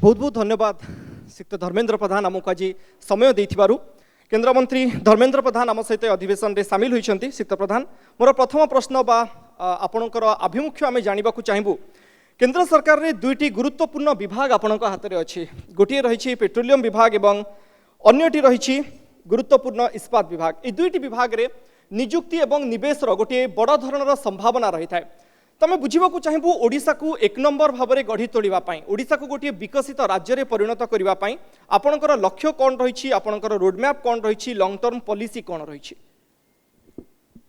बहुत बहुत धन्यवाद श्रीयुक्त धर्मेंद्र प्रधान आमको आज समय देथिबारु। केंद्र मंत्री धर्मेंद्र प्रधान आम सहित अधिवेशन में सामिल होइछंती। श्रीयुक्त प्रधान, मोर प्रथम प्रश्न बा आपणकर आभिमुख्य आम जानवा चाहबू। केंद्र सरकार रे दुईटी गुरुत्वपूर्ण विभाग आपणक हाथ में अच्छी, गोटे रही पेट्रोलियम विभाग एवं अन्यटी रही गुरुत्वपूर्ण इस्पात विभाग। ये दुईटी विभाग रे निजुक्ति एवं निवेश गोटे बड़ धरणर संभावना रही है। तमें बुझा चाहबू ओडिशा को एक नंबर भाव में गढ़ी तोड़ापी, ओडिशा को गोटे विकसित राज्य में परिणत करने आपणकर लक्ष्य कौन रही, आपणकर रोडमैप कौन रही, लॉन्ग टर्म पॉलिसी कौन रही?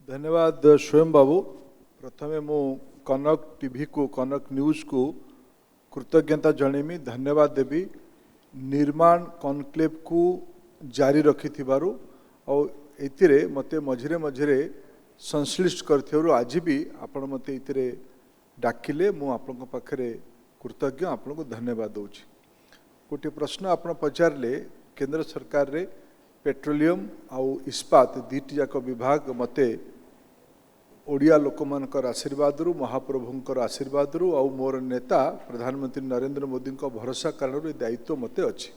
धन्यवाद स्वयं बाबू। प्रथमे मु कनक टीवी को, कनक न्यूज को कृतज्ञता जनइमी, धन्यवाद देवी। निर्माण कॉन्क्लेव को जारी रखि और एतिरे मते मझिरे मझिरे संश्लिष्ट करथिबारु आज भी आपण मते इतरे डाकिले मु आपन पाखरे कृतज्ञ, आपन को धन्यवाद दूची। गोटे प्रश्न आपण पचारले, केंद्र सरकार रे पेट्रोलियम आउ इस्पात दीटी जाक विभाग मते ओडिया लोकमानकर आशीर्वाद रु, महाप्रभुंकर आशीर्वाद रु आउ मोर नेता प्रधानमंत्री नरेंद्र मोदी को भरोसा कारण दायित्व मते अच्छी।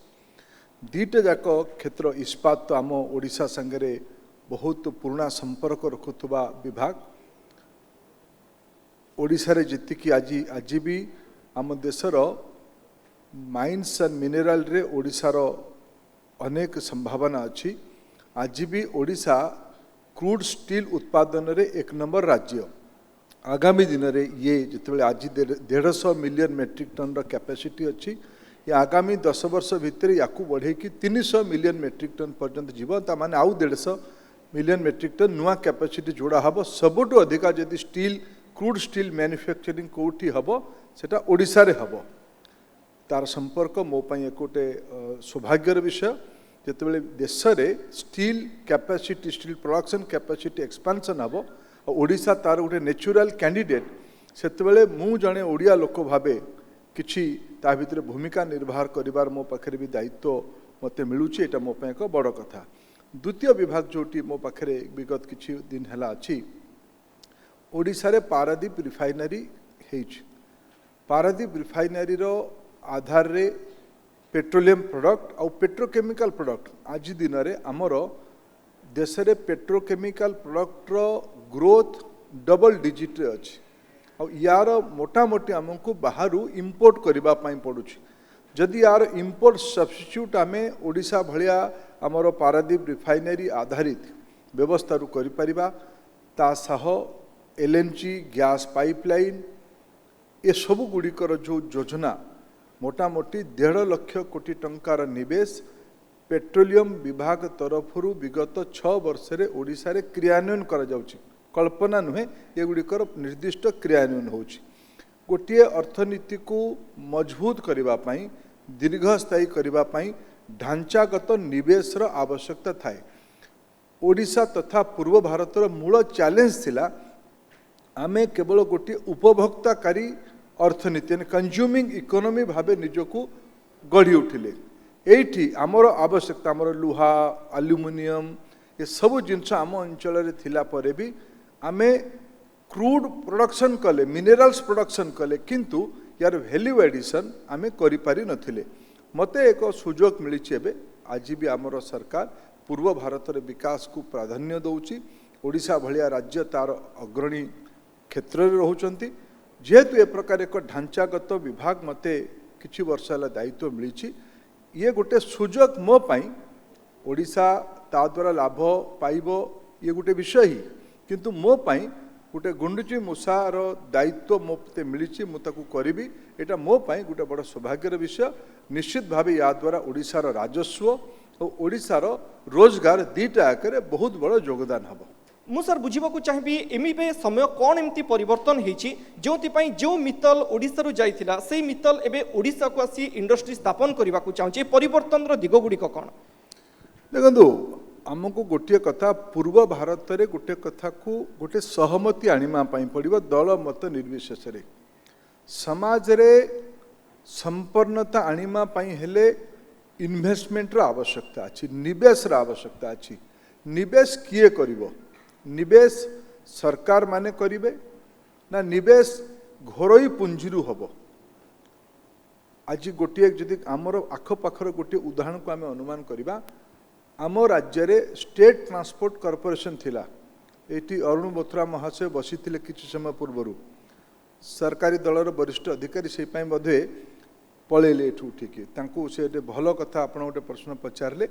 दीटा जाक क्षेत्र इस्पात तो आम ओडिशा संगे बहुत पुराना संपर्क रखुवा विभाग। ओडिशा रे जितिकी आज भी आम देशर माइन्स एंड मिनेराल रे ओडिशार अनेक संभावना अच्छी। आज भी ओडिशा क्रूड स्टील उत्पादन रे एक नंबर राज्य। आगामी दिन में ये जिते आज 150 मिलियन मेट्रिक टन कैपेसिटी अच्छी, ये आगामी 10 वर्ष भितर या बढ़े कि 300 मिलियन मेट्रिक टन पर्यंत जीव। ताने आउ 150 मिलियन मेट्रिक टन नुआ कैपेसिटी जोड़ा हम। सबुठ अधिका जदि स्टील क्रूड स्टील मैन्युफैक्चरिंग कौटी हम सेटा ओडिशा रे हम। तार संपर्क मो पाई एक गोटे सौभाग्यर विषय। जितेबाला देश रे steel capacity, steel production capacity expansion हम, ओडिशा तार गोटे नेचुरल कैंडिडेट, सेतेबेले मु जड़े ओडिया लोक भावे किछि ता भितर भूमिका निर्वाह करिवार मो पाखरे भी दायित्व मते मिलुछि। एटा मो पाई एक बड़ कथा। द्वितीय विभाग जोटी मो पाखरे विगत किछि दिन हला अछि, ओडिशा रे पारादीप रिफाइनरी हेछि। पारादीप रिफाइनरी रो आधार रे पेट्रोलियम प्रोडक्ट और पेट्रोकेमिकल प्रोडक्ट आज दिन में आमर देश रे पेट्रोकेमिकल प्रोडक्ट रो ग्रोथ डबल डिजिट रे अछि। और यार मोटामोटी आमको बाहरु इंपोर्ट करबा पई पड़ुछि। जदि यार इंपोर्ट सब्स्टिट्यूट आमे ओडिशा भलिया आमर पारादीप रिफाइनरी आधारित व्यवस्था रु करि परिबा, ता सह एलएनजी गैस पाइपलाइन ये सब गुड़िकर जो योजना मोटामोटी 1.5 लाख कोटी टंकार निवेश पेट्रोलियम विभाग तरफ विगत 6 वर्ष रे ओडिशा रे क्रियान्वयन करा जाउछि। कल्पना नुहे, ये गुड़िकर निर्दिष्ट क्रियान्वयन होउछि। गोटे अर्थनीति को मजबूत करबा पई, दीर्घस्थायी करबा पई ढांचागत निवेश रो आवश्यकता थाए। ओडिशा तथा पूर्व भारतर मूल चैलेंज थिला आमे केवल गोटे उपभोक्ताकारी अर्थनीति कंज्यूमिंग इकोनॉमी भावे निजको गढ़ी उठिले। एठी आमर आवश्यकता, आमर लुहा एल्युमिनियम ये सब जिनस आम अंचल थिला परे भी आमे क्रूड प्रोडक्शन कले, मिनेराल्स प्रोडक्शन कले, किंतु यार वैल्यू एडिशन आमे करि पारि नथिले। मते एक सुजोग मिली एबे। आज भी आमर सरकार पूर्व भारत रे विकास को प्राधान्य दउची। ओडिशा भलिया राज्य तार अग्रणी क्षेत्र रे रहउचंती। जेहेतु ए प्रकार एक ढांचागत विभाग मते किछि वर्ष हला दायित्व मिली, ये गोटे सुजोग मो पाई। ओडिशा ता द्वारा लाभ पाइब ये गोटे विषय ही, किंतु मो पाई गोटे गुंडुची मूषार दायित्व मोते मिली, मुझे करी। एटा मो पाई गोटे बड़ सौभाग्यर विषय। निश्चित भाव या द्वारा ओडिशार राजस्व और ओडिशार रोजगार दीटा आकर बहुत बड़ योगदान हम। मु सर बुझा चाहिए एमबे समय कौन एमती परिवर्तन होती जो मित्तल ओडिशा रु जाइथिला से मित्तल एबे ओडिशा को आसी इंडस्ट्री स्थापन करने को चाहूँ। परिवर्तन दिग गुड़िक कौन देखो, आमको गोटे कथा पूर्व भारत रे गोटे कथा को गोटे सहमति आनिमा पई पड़िबो। दल मत निर्विशेष रे समाज रे संपन्नता आनिमा पई हेले इन्वेस्टमेंट रा आवश्यकता अछि, निवेश रा आवश्यकता अछि। निवेश किए करिवो? निवेश सरकार माने करिवे ना निवेश घरोई पुंजीरु हबो? आज गोटे जदि आमर आखपाखर गोटे उदाहरण को आम अनुमान करवा आम राज्य स्टेट ट्रांसपोर्ट कॉर्पोरेशन थिला एटी अरुण बोथरा महाशय बसी किसी समय पूर्व सरकारी दलर वरिष्ठ अधिकारी से पलैले एठू उठिकी से भल कथा आप गोटे प्रश्न पचारे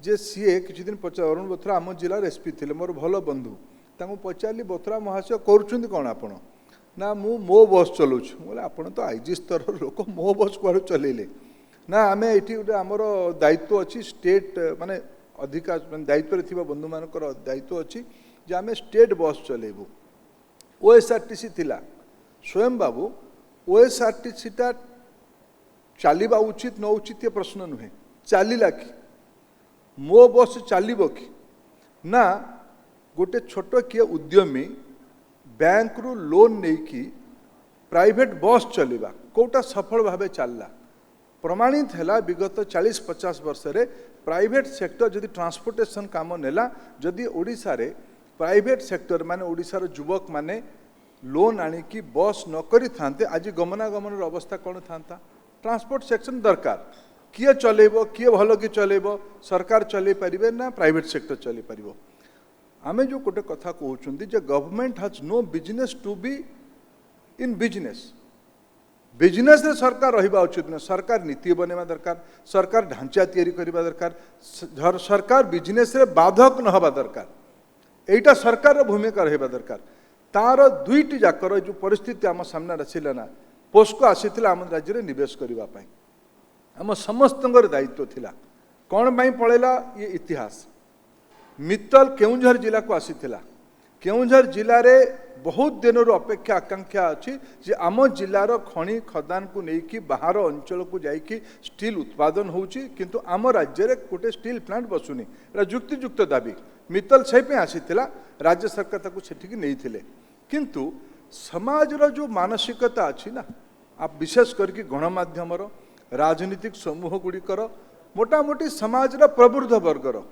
जे सीए किसी दिन अरुण बोथरा आम जिलार एसपी थे मोर भल बंधु तांको पचारि बोथरा महाशय करुँच कौन आपण ना मो बस चलाऊँ बोले आप तो आईजी स्तर लोक मो बस कुआड़ चलैले ना आम ये गोटे आमर दायित्व अच्छी स्टेट माने अधिका दायित्व थी बंधु मानकर दायित्व अच्छी जे आम स्टेट बस चलेबू ओएसआरटीसी थिला स्वयं बाबू ओएसआरटीसी टा चलवा उचित न उचित ये प्रश्न नुहे चलला कि मो बस चलो कि ना गोटे छोट किए उद्यमी बैंक रु लोन नहीं कि प्राइवेट बस चलवा कोटा सफल भाव चलला प्रमाणित है विगत 40-50 वर्ष रे प्राइवेट सेक्टर जदि ट्रांसपोर्टेशन काम नेला जदि ओडिशा रे प्राइवेट सेक्टर माने ओडिशार युवक माने लोन आनिकी बस न करि थांते आज गमनागमन अवस्था कौन था ट्रांसपोर्ट सेक्शन दरकार किए चलेबो किए भल कि चलेबो सरकार चले पारिबे ना प्राइवेट सेक्टर चले पारिबो आमे जो गोटे कथा कहउछुंदी जे government has no business to be in business business रे सरकार रहिबा उचित न सरकार नीति बनेबा दरकार सरकार ढांचा तैयारी करबा दरकार सरकार बिजनेस रे बाधक न हबा दरकार एटा सरकार रो भूमिका रहिबा दरकार तार दुईटी जाकर जो परिस्थिति आम सामने आसिला ना पोस्को आसीथिला आम राज्य रे निवेश करबा पई आम समस्तंगर दायित्व थिला कौन पाई पळेला ये इतिहास मित्तल केउंझर जिला को आसीथिला केउंझर जिले में बहुत दिन अपेक्षा आकांक्षा अच्छी जे आम जिलार खनि खदान को लेकिन बाहर अंचल को जाइकी स्टील उत्पादन होउची किंतु आम राज्य रे गोटे स्टील प्लांट बसुनी एटा जुक्तियुक्त दाबी मित्तल से आसीथिला राज्य सरकार ताकू सेठिकी नैथिले किंतु समाजर जो मानसिकता अच्छी ना आप विशेष करके गणमाध्यम राजनीतिक समूह गुड़िकर मोटामोटी समाजर प्रबुद्ध वर्गर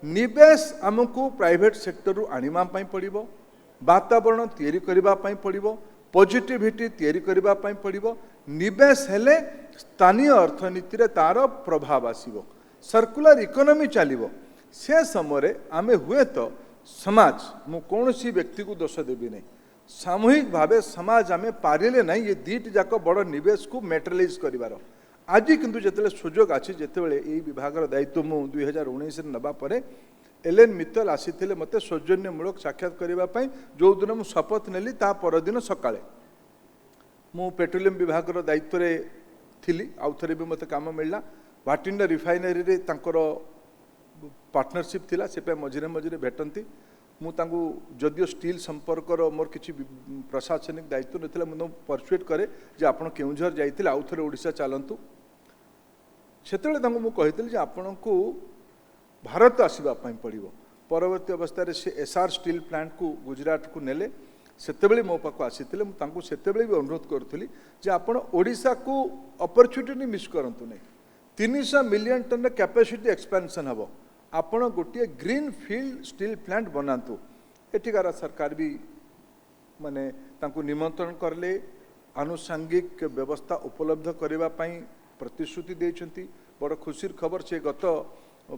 निवेश आमको प्राइवेट सेक्टर आनिबा पई पड़िबो वातावरण तैयारी करबा पई पड़िबो पॉजिटिविटी तैयारी करबा पई पड़िबो निवेश हेले स्थानीय अर्थनीति रे तार प्रभाव आसीबो सर्कुलर इकोनॉमी चलिबो से समय आमे हुए तो समाज मु कोनोसी व्यक्ति को दोष देबी नहीं सामूहिक भावे समाज आमे पारिले नहीं ये दीट जाक बड़ निवेश को मेटेरियलाइज करिवार आज किंतु जिते सुजोग अच्छी जितेबाला यही विभाग दायित्व मु 2019 नवा परे एलएन मित्तल आसीथिले मते सौजन्यमूलक साक्षात करने जो दिन मु शपथ नेली ता परदिन सकाळे मु पेट्रोलियम विभाग दायित्व रे थिली आउ थरे भी मते काम मिलला भाटिंडा रिफाइनरी रे तांकर पार्टनरशिप थिला से मझिरे मझिरे भेटंती मु तांगु जदियो स्टील संपर्क मोर किछि प्रशासनिक दायित्व नथिला मु परसुएट करे जे आपण केउंझर जाइथिले आउ थरे ओडिशा चलंतु सेतेले तांगु मु कहिथिले जे आपणको भारत आसीबा पई पड़िबो परवर्ती अवस्था रे से एसआर स्टील प्लांट को गुजरात को नेले सेतेबेले मो पाखु आसीथिले मु तांगु सेतेबेले भी अनुरोध करथुली जे आपण ओडिशा को अपॉर्चुनिटी मिस करंतु नै 300 मिलियन टन कैपेसिटी एक्सपेंशन हबो आपण गोटे ग्रीन फील्ड स्टील प्लांट बनातु एठिकार सरकार भी माने तांकु निमंत्रण करले आनुषंगिक व्यवस्था उपलब्ध करबा पई प्रतिश्रुति देइछंती बड़ खुशीर खबर से गत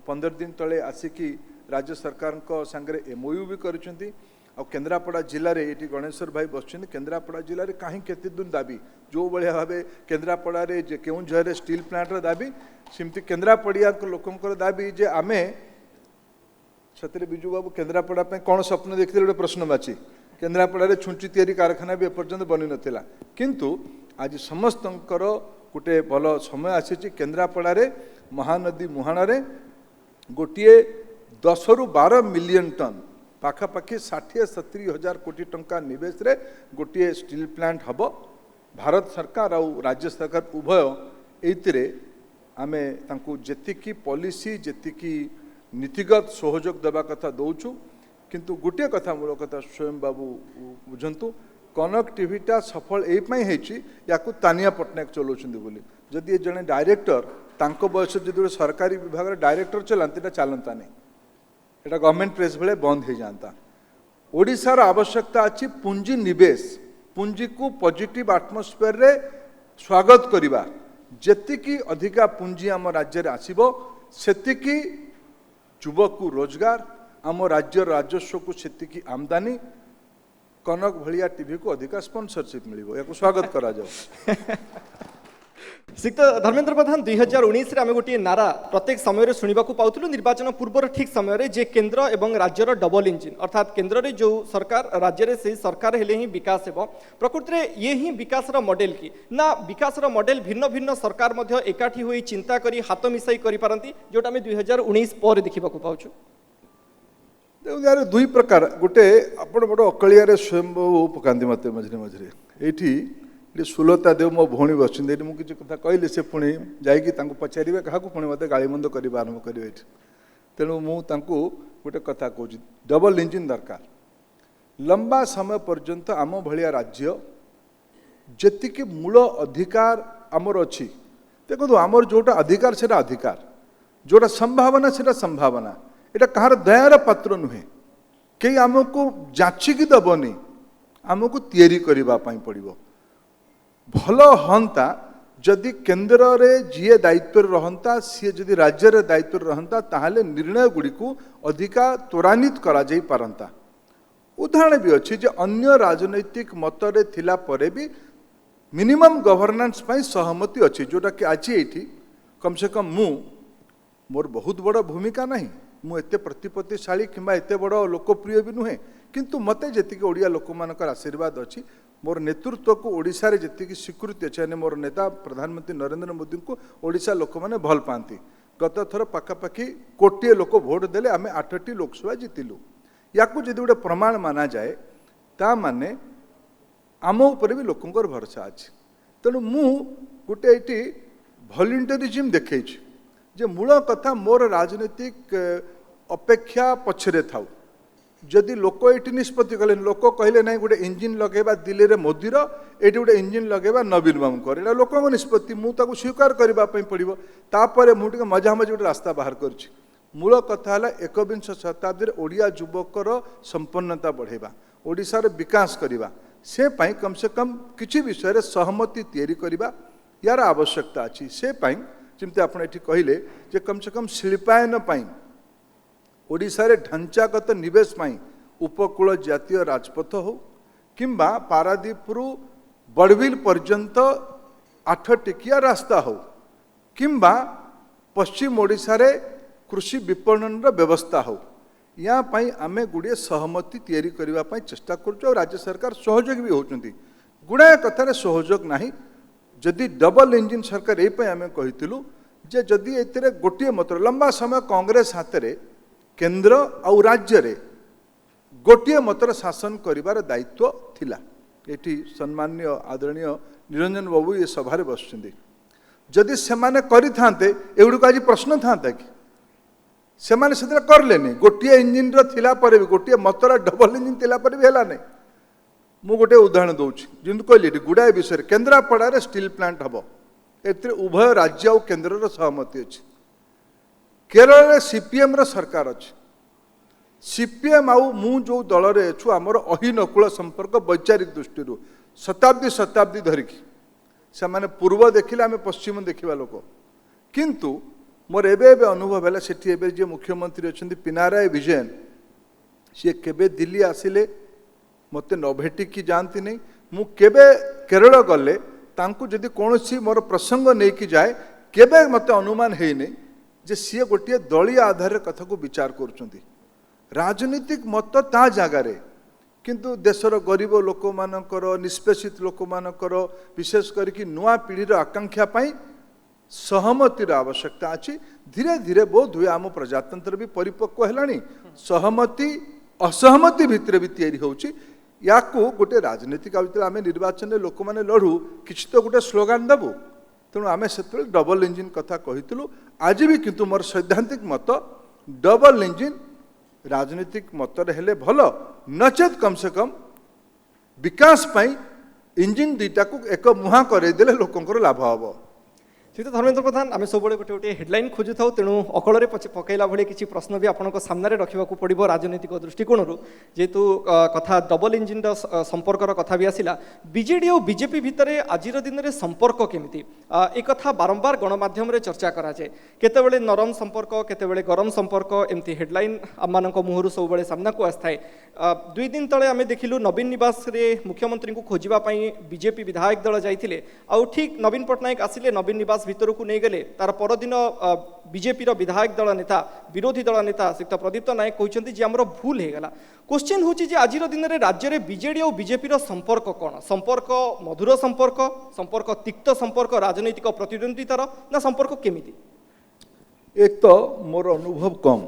15 दिन तले आसिकी राज्य सरकार संगे एमओयू भी करिसेंती आ केन्द्रापड़ा जिले में ये गणेश्वर भाई बसुँच केन्द्रापड़ा जिले में कहीं केते दिन दाबी जो भाया भाव केन्द्रापड़ा केउंझर स्टील प्लांट दाबी सेमती केन्द्रापड़िया लोकंर दाबी जे आमे से बिजू बाबू केन्द्रापड़ा कौन स्वप्न देखते गोटे प्रश्नवाची केन्द्रापड़ा छुंची तैयारी कारखाना भी एपर्यंत बनी नाला किंतु आज समस्तंकर गोटे भल समय आसी केन्द्रापड़ा महानदी मुहाण गोटे 10 ରୁ 12 मिलियन टन पाखापाखि 60-70 हजार कोटी टंका निवेश रे गोटे स्टील प्लांट हब भारत सरकार और राज्य सरकार उभय एइतिरे आमे तांकु जेतिकी पॉलिसी जेतिकी नीतिगत सहयोग देवा कथा दौचु किंतु गोटे कथा मूल कथा स्वयं बाबू बुझंतु कनेक्टिविटा सफल एपाई होइछि याकु तानिया पटनायक चलाउछन्ती बोली जदि जने डायरेक्टर तांको बयस जदि सरकारी विभाग डायरेक्टर चलांती चलता नहीं एटा गवर्नमेंट प्रेस बेले बंद हो जाता ओडिशार आवश्यकता अच्छी पुंजी निवेश पुंजी को पॉजिटिव आटमोस्फेयर रे स्वागत करिबा जेतिकी अधिका पुंजी आम राज्य रे आसीबो सेतिकी युवक को रोजगार आम राज्य राजस्व को सेतिकी आमदानी कनक भलिया टीवी को अधिका स्पॉन्सरशिप मिलिबो याको स्वागत करा जाऊ। श्रीयुक्त धर्मेंद्र प्रधान 2019 रे आमे गोटे नारा प्रत्येक समय शुणा पाउथलु निर्वाचन पूर्व ठीक समय जे केंद्र एवं राज्यर डबल इंजिन अर्थात केंद्र रे जो सरकार राज्य रे से सरकार हेले ही विकास हेबो प्रकृति रे ये ही विकास रो मॉडल की ना विकास रो मॉडल भिन्न भिन्न सरकार मध्य एकाठी होई चिंता करी हाथ मिसाई करि पारंती जोटा आमे 2019 पर देखिबा को पाउछु। यार दुई प्रकार गोटे आपण बड़ अकलिया स्वयं पकाती मत मझे मझे ये सुलता देव मो भौणी बस मुझे कथा कहली से पुणी जाकि पचारे क्या पुणी मत गाड़ीमंद करवा आरंभ करेंगे तेणु मुझे गोटे कथा कहूँ डबल इंजिन दरकार लंबा समय पर्यंत आम भाया राज्य जी मूल अधिकार आमर अच्छी देखो आमर जोटा अधिकार से अधिकार जोटा संभावना से संभावना एटा कहार दयार पात्र नुहे कई आमको जाचिकी दबनी आमको तैयारी करने पड़ो भल हंता जदि केंद्र रे जी दायित्व रहंता सी जदि राज्य रे दायित्व रहंता ताहले निर्णय गुड़ी को अधिका त्वरान्वित करा जाई पारंता। उदाहरण भी अच्छी जे अन्य राजनैतिक मतरे थिला परे भी मिनिमम गवर्नेंस पाई सहमति अच्छी जोटा कि आज ये कम से कम मोर बहुत बड़ भूमिका नहीं मु एते प्रतिपत्तिशाली किंबा एते बड़ लोकप्रिय भी नुहे किंतु मते जेतिके ओडिया लोक मानकर आशीर्वाद अच्छी मोर नेतृत्व को ओडिशा रे जेतिके स्वीकृति अच्छे मोर नेता प्रधानमंत्री नरेंद्र मोदी को ओडिशा लोक माने भल पाती गत थर पाखापाखि कोटिए लोक भोट देले आमे 8टी लोकसभा जीतिलु याकू जदि गोटे प्रमाण माना जाए ता माने आम उपर भी लोकंकर भरोसा अच्छे तेणु मु गोटे ये भॉलंटरिज्म देखै जे मूल कथा मोर राजनीतिक अपेक्षा पछरे थाउ जदि लोक ये निष्पत्ति कले लोक कहले ना गोटे इंजिन लगेबा दिल्ली रे मोदीर ये गोटे इंजिन लगेबा नवीन बाबूकर एटा लोक निष्पत्ति मुझे स्वीकार करने पड़ो तापर मुझे मजा मजी गोटे रास्ता बाहर कर मूल कथा है 21 शताब्दी ओडिया युवकर संपन्नता बढ़ेबा ओडिशार विकास करवा से पाई कम से कम किसी विषय सहमति तैयारी करवा यार आवश्यकता अच्छी से पाई जमती आप कहले जे कम से कम शिल्पायन पाई ओडिशा रे ढांचागत निवेश पाई उपकूल जातीय राजपथ हो किंबा पारादीपरू बड़बिल पर्यंत 8 टिकिया रास्ता हो किंबा पश्चिम ओडिशा रे कृषि विपणन व्यवस्था हो या पाई आमे गुड़िए सहमति तैयारी करने पाई चेष्टा कर राज्य सरकार सहयोग भी होती गुड़ाए कथार सहयोग नहीं जदि डबल इंजिन सरकार ये आम कहीलु जे जदि ए गोटे मत लंबा समय कांग्रेस हाथ में केंद्र आउ राज्य रे गोटे मतर शासन करिवार दायित्व थिला एटी सम्मान्य आदरणीय निरंजन बाबू ये सभारे बसुंदी जदि सेमाने करि थांते एउडको आज प्रश्न थांता कि सेमाने सेतरा करलेनी गोटे इंजिन रो थिला परे भी गोटे मतर डबल इंजिन थिला परे भी हेला नै मु गोटे उदाहरण दउछि जिंतु कहली गुड़ाए विषय केन्द्रापड़ा रे स्टील प्लांट हबो एते उभय राज्य और केंद्र रो सहमति अछि केरल रे सीपीएम रो सरकार अछि सीपीएम आउ मु जो दल रे छु हमर अहिनकुल संपर्क वैचारिक दृष्टि शताब्दी शताब्दी धरिकी से माने पूर्व देखिले आमे पश्चिम देखिबा लोक किंतु मोर एबे अनुभव है सेठी एबे जे मुख्यमंत्री अछंती पिनाराय विजयन सी केबे दिल्ली आसिले मते न भेटिकी जानती नहीं मु केबे केरल गले तांकु जदि कोनोसी मोर प्रसंग नहीं कि जाए केबे मते अनुमान है नहीं जे सी गोटे दलीय आधार कथा को विचार करुछंती राजनीतिक मत ता जगार किंतु देशर गरीब लोक मानकर निष्पेषित लोक मानकर विशेष करके नुआ पीढ़ीर आकांक्षा पाई सहमतिर आवश्यकता अच्छी धीरे धीरे बोध हुए आम प्रजातंत्र भी परिपक्व है सहमति असहमति भितर भी तैयारी होची याकू गोटे राजनीतिक आम निर्वाचन लोक मैंने लड़ू किसी तो गोटे स्लोगान देबू तेणु आम से डबल इंजिन कथा कही आज भी किंतु मोर सैद्धांतिक मत डबल इंजिन राजनीतिक मतरे हेले भल नचेत कम से कम विकास पाई इंजिन दुईटा को एक मुहा करदेले लोकंर लाभ हम श्रीयुत धर्मेन्द्र प्रधान आम सब गोटे गोटे हेडलाइन खोजु था तेणु अकल पकईला भाई किसी प्रश्न भी आपण सामने रखा पड़ो राजनैतिक दृष्टिकोण जेहेतु कथा डबल इंजिन संपर्कर कथा भी आसला बीजेडी और बीजेपी भितर आज दिन में संपर्क केमिति एक कथा बारंबार गणमाध्यम चर्चा कराए केतेबेले नरम संपर्क केतेबेले गरम संपर्क एमती हेडलाइन आम मुहर सब सामना को आए 2 दिन तले आम देखिलु नवीन निवास रे मुख्यमंत्री को खोजापी बीजेपी विधायक दल जाइए आउ ठीक नवीन पट्टनायक आसिले नवीन निवास भितर को नहीं गले तार परदिन बीजेपी विधायक दल नेता विरोधी दल नेता श्रीयुक्त प्रदीप्त नायक कहते जे आमर भूल होगला क्वेश्चन हूँ आज दिन में राज्य में बीजेडी और बीजेपी संपर्क कौन संपर्क मधुर संपर्क संपर्क तिक्त संपर्क राजनैतिक प्रतिद्वंदितार ना संपर्क केमिति एक तो मोर अनुभव कम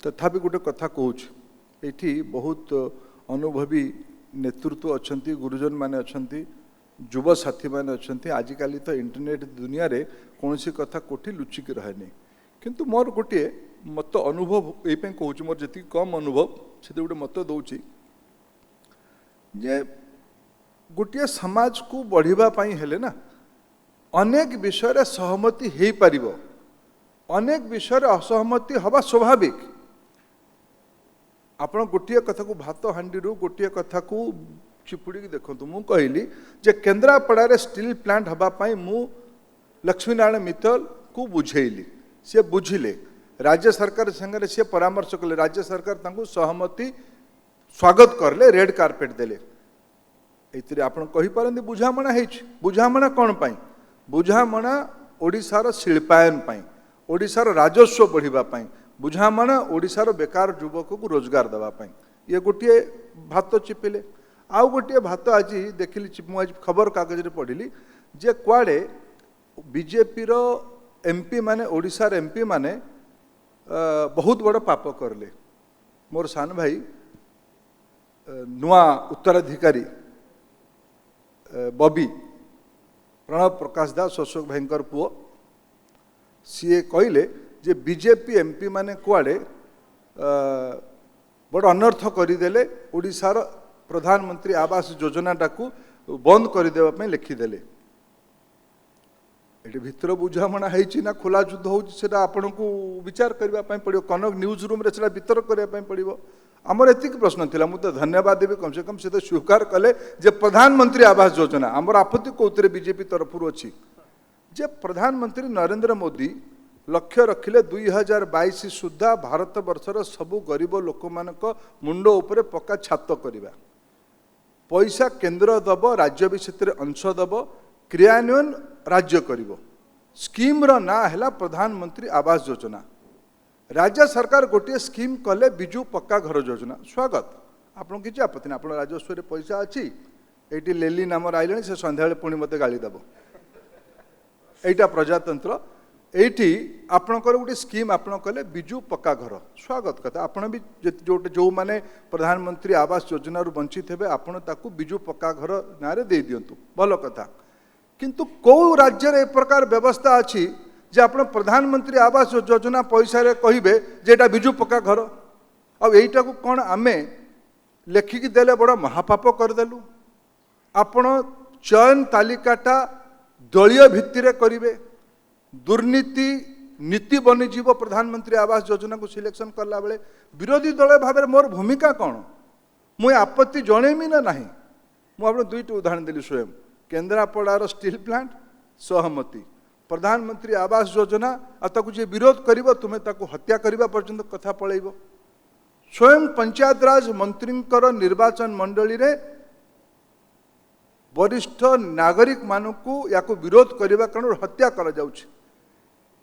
तथापि गोटे कथा कहूँ ये बहुत अनुभवी नेतृत्व अच्छा गुरुजन मैंने अच्छा युव साथी मैंने अच्छा आजिकल तो इंटरनेट दुनिया रे कौन सी कथा कोठी लुचिक रहे नहीं किंतु मोर गोटे मत अनुभव ये कहूँ मोर जी कम अनुभव से गोटे मत दौची जे गोटे समाज को बढ़ावाई हेले ना अनेक विषय सहमति हो पार अनेक विषय असहमति हवा स्वाभाविक आपण गोटे कथा को भात हांडी गोटे कथा को चिपुड़ी देखु मु कहली जे केन्द्रापड़ा स्टील प्लांट हवापाई मु लक्ष्मीनारायण मित्तल को बुझेली सी बुझिले राज्य सरकार संगे सी परामर्श कले राज्य सरकार तांको सहमति स्वागत करले रेड कार्पेट देले एतिरे आपण कहि पारंदी बुझामणा हेछि बुझामणा कोन पाई बुझामणा ओडिसार शिल्पायन पाई ओडिसार राजस्व बढ़िबा पाई बुझामणा ओडिसार बेकार युवक को रोजगार देवा पाई ये गोटे भात चिपिले आउ गोटे भात आज देखिली मुझे खबर कागज पढ़ी जे कुआड़े बीजेपी रो एमपी माने ओडिशार एमपी माने बहुत बड़ पाप करले मोर सान भाई नुआ उत्तराधिकारी बबी प्रणव प्रकाश दास अशोक भाईकर पुओ सीए कहले जे बीजेपी एमपी माने कुआड़े बड़ अनर्थ करदेले ओडिशार प्रधानमंत्री आवास योजना टाकू बंद करदेवा लिखिदेले ये भितर बुझामणा है खोला युद्ध होता आपन को विचार करने पड़ो कनक न्यूज रूम से वितर करने पड़ो आमर एतिक प्रश्न थिला मुझे धन्यवाद देवी कम से कम से तो स्वीकार कले जे प्रधानमंत्री आवास योजना आमर आपत्ति कौन बीजेपी तरफ अच्छी जे प्रधानमंत्री नरेंद्र मोदी लक्ष्य रखिले 2022 सुधा भारत वर्षर सबु गरीब लोक मानक मुंड उपरे पक्का छात करवा पैसा केंद्र दब राज्य भी से अंश दब क्रियान्वयन राज्य करिवो स्कीम रो ना हैला प्रधानमंत्री आवास योजना राज्य सरकार गोटे स्कीम कले बिजु पक्का घर योजना स्वागत आपन किछि आपत्ति ना आपन राजस्व रे पैसा अछि एटी लेली नाम आइलणी से संध्या पुणी मते गाली दब एटा प्रजातंत्र एटी आपणकर गोटे स्कीम आपण कले बिजु पक्का घर स्वागत कथा आपण भी जो जो माने प्रधानमंत्री आवास योजना रु वंचित हेबे आपण ताकू बिजु पक्का घर नारे दे दियंतु भलो कथा किंतु कौ राज्य रे प्रकार व्यवस्था अछि जे आपण प्रधानमंत्री आवास योजना पैसा रे कहिबे जेटा बिजु पक्का घर आ एटा को कोन आमे लेखिकी देले बड़ महापाप कर देलु आपण चयन तालिकाटा दलीय भित्तिरे करिवे दुर्नीति नीति बनीजीव प्रधानमंत्री आवास योजना को सिलेक्शन करला बेले विरोधी दल भाव मोर भूमिका कौन मुझे आपत्ति जनईमी ना नहीं मुझे दुईट उदाहरण देली स्वयं केन्द्रापड़ार स्टील प्लांट सहमति प्रधानमंत्री आवास योजना आताकू जे विरोध करिवो तुमे ताकू हत्या करबा पर्यंत कथा पळैबो स्वयं पंचायत राज मंत्रींकर निर्वाचन मंडली रे वरिष्ठ नागरिक मानकू याको विरोध करबा कारण हत्या करा जाउछि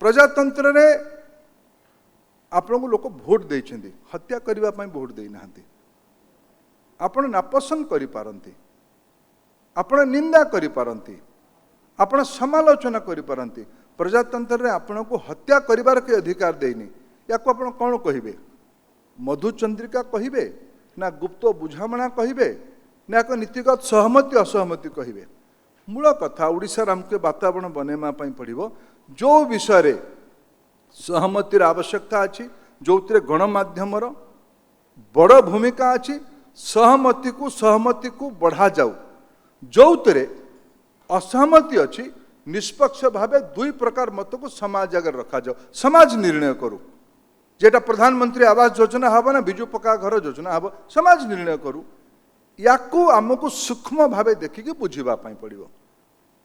प्रजातंत्र रे आपन को लोक भोट देइछन्ती हत्या करबा पई भोट देइ नाहंती आपण नापसंद करि पारंती आपण निंदा करि पारंती आपण समालोचना करि पारंती प्रजातंत्र रे आपण को हत्या करिवार के अधिकार देइनी याको आपण कोन कहिबे मधुचंद्रिका कहिबे ना गुप्त बुझामणा कहिबे ना एक नीतिगत सहमति असहमति कहिबे मूल कथा ओडिशा हमके वातावरण बनेमा पई पड़िबो जो विषय रे सहमतिर आवश्यकता अछि जोतिरे गणमाध्यमर बड़ भूमिका अछि सहमति को बढ़ा जाऊ जोतिरे असहमति अछि निष्पक्ष भावे दुई प्रकार मत को समाज आगे रखा जाओ समाज निर्णय करू जेटा प्रधानमंत्री आवास योजना हम ना विजु पक्का घर योजना हम समाज निर्णय करू याकू आमको सूक्ष्म भावे देखिकी बुझा पड़ो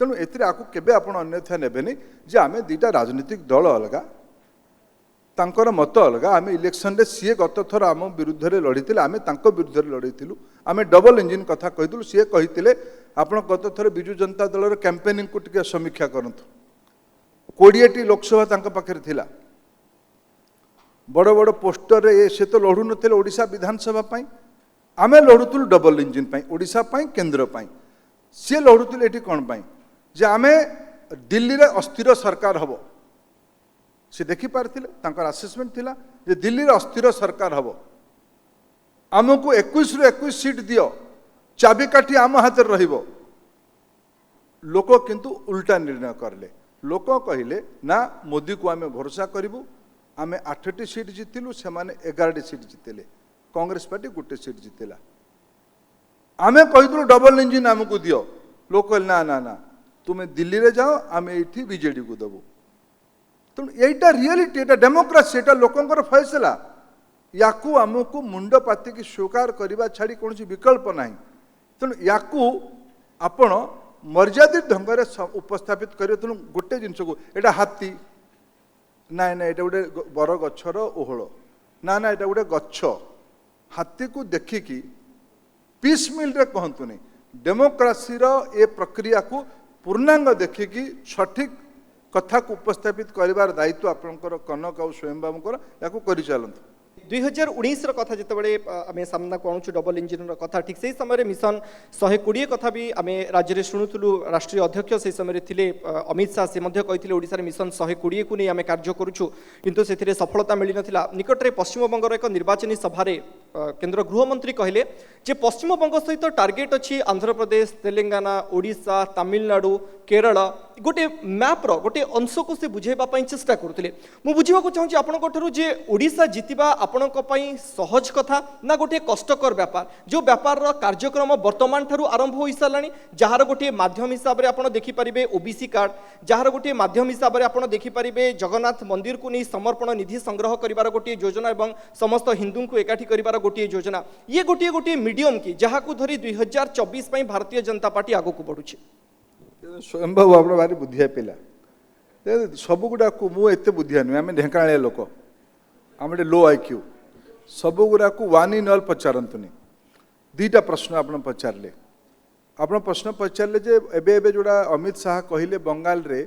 तेणु एथिरे आकु केबे आपण अन्यथा नेबेनी जे आमे दुईटा राजनीतिक दल अलगा तांकर मत अलगा आमे इलेक्शन रे सीए गत थर आम विरुद्ध रे लड़ीथिले आमे तांको विरुद्ध रे लड़ीथिलु आमे डबल इंजिन कथा कहिथिलु सीए कहिथिले आपण गत थर बिजु जनता दल रे कैंपेनिंग को टिके समीक्षा करंतु 20टी लोकसभा तांको पाखरे थिला बड़ बड़ पोस्टर रे से तो लड़ू नथिले ओडिशा विधानसभा पई आमे लड़ुथुलु डबल इंजिन पई ओडिशा पई केंद्र पई सीए लड़ुथिले एठी कोन पई जे आमे दिल्ली रे अस्थिर सरकार हबो से देखि पारथिले तांकर असेसमेंट थिला जे दिल्ली रे अस्थिर सरकार हबो आमको 21 रु 21 सीट दियो चाबिकाठी आम हाथ रहिबो लोक किंतु उल्टा निर्णय करले लोक कहिले ना मोदी को आमे भरोसा करिबु आमे 8टी सीट जितिलु से माने 11टी सीट जितेले कांग्रेस पार्टी गोटे सीट जितेला आमे कहिदलु डबल इंजिन आमको दियो लोक ना ना ना तुम्हें दिल्ली रे जाओ आमे एठी बीजेडी को दबु तेणु यहीटा रियलिटी एटा डेमोक्रेसी एटा लोकंकर फैसला याकू आमको मुंड पाति की स्वीकार करने छाड़ी कौन विकल्प ना तेणु याकू आपण मर्यादित ढंग से उपस्थापित करें तेणु गोटे जिनस को एटा हाथी ना ना ये गोटे बर गछर ओहल ना ना ये गोटे गछ हाथी को देखिकी पीस मिल रे कहतुनी डेमोक्रेसी ए प्रक्रिया को पूर्णांग देखिकी सठिक कथा को उपस्थापित करिवार दायित्व आपनकर कनक आ स्वयं बाबूकर याकू करि चलंतु 2019 कथा जितेबाला आम सामना को आणुचु डबल इंजिन कथा ठीक से समय मिशन 120 कथा भी आम राज्य में शुणुलु राष्ट्रीय अध्यक्ष से समय थिले अमित शाह से कही ओडिशा मिशन 120 को नहीं आम कार्य करुचु किंतु से सफलता मिल ना निकट में पश्चिमबंगर एक निर्वाचनी सभार केंद्र गृहमंत्री कहले जे पश्चिमबंग सहित टार्गेट अच्छी आंध्र प्रदेश तेलंगाना ओडिशा तमिलनाडु केरल गोटे मैप्र गोटे अंश को से बुझेबा चेष्टा करुले मु बुझा चाहूँगी आपंठ जे ओडिशा जितिबा आपणक सहज कथा ना गोटे कष्टकर व्यापार जो व्यापार कार्यक्रम वर्तमान ठारू आरंभ हो सारा जार गोटे माध्यम हिसाब से आप देखिपारे ओबीसी कार्ड जार गोटे माध्यम हिसाब से आप देखिपारे जगन्नाथ मंदिर को नहीं समर्पण निधि संग्रह कर गोटे योजना और समस्त हिंदू को एकाठी कर गोटे योजना ये गोटे गोटे मीडियम की जहाँ को धरी 2024 भारतीय जनता पार्टी आगू को बढ़ुଛି स्वयं बाबू आप भारी बुद्धिया पिला सबुगुड़ा को मुझे बुद्धिया नुहे आम ढेकाणिया लोक आम लो आईक्यू सबुगुड़ा को वन इन ऑल पचारतुनि दीटा प्रश्न आप पचारे आप प्रश्न पचारे जे एबे एबे जोड़ा अमित शाह कहले बंगाल रे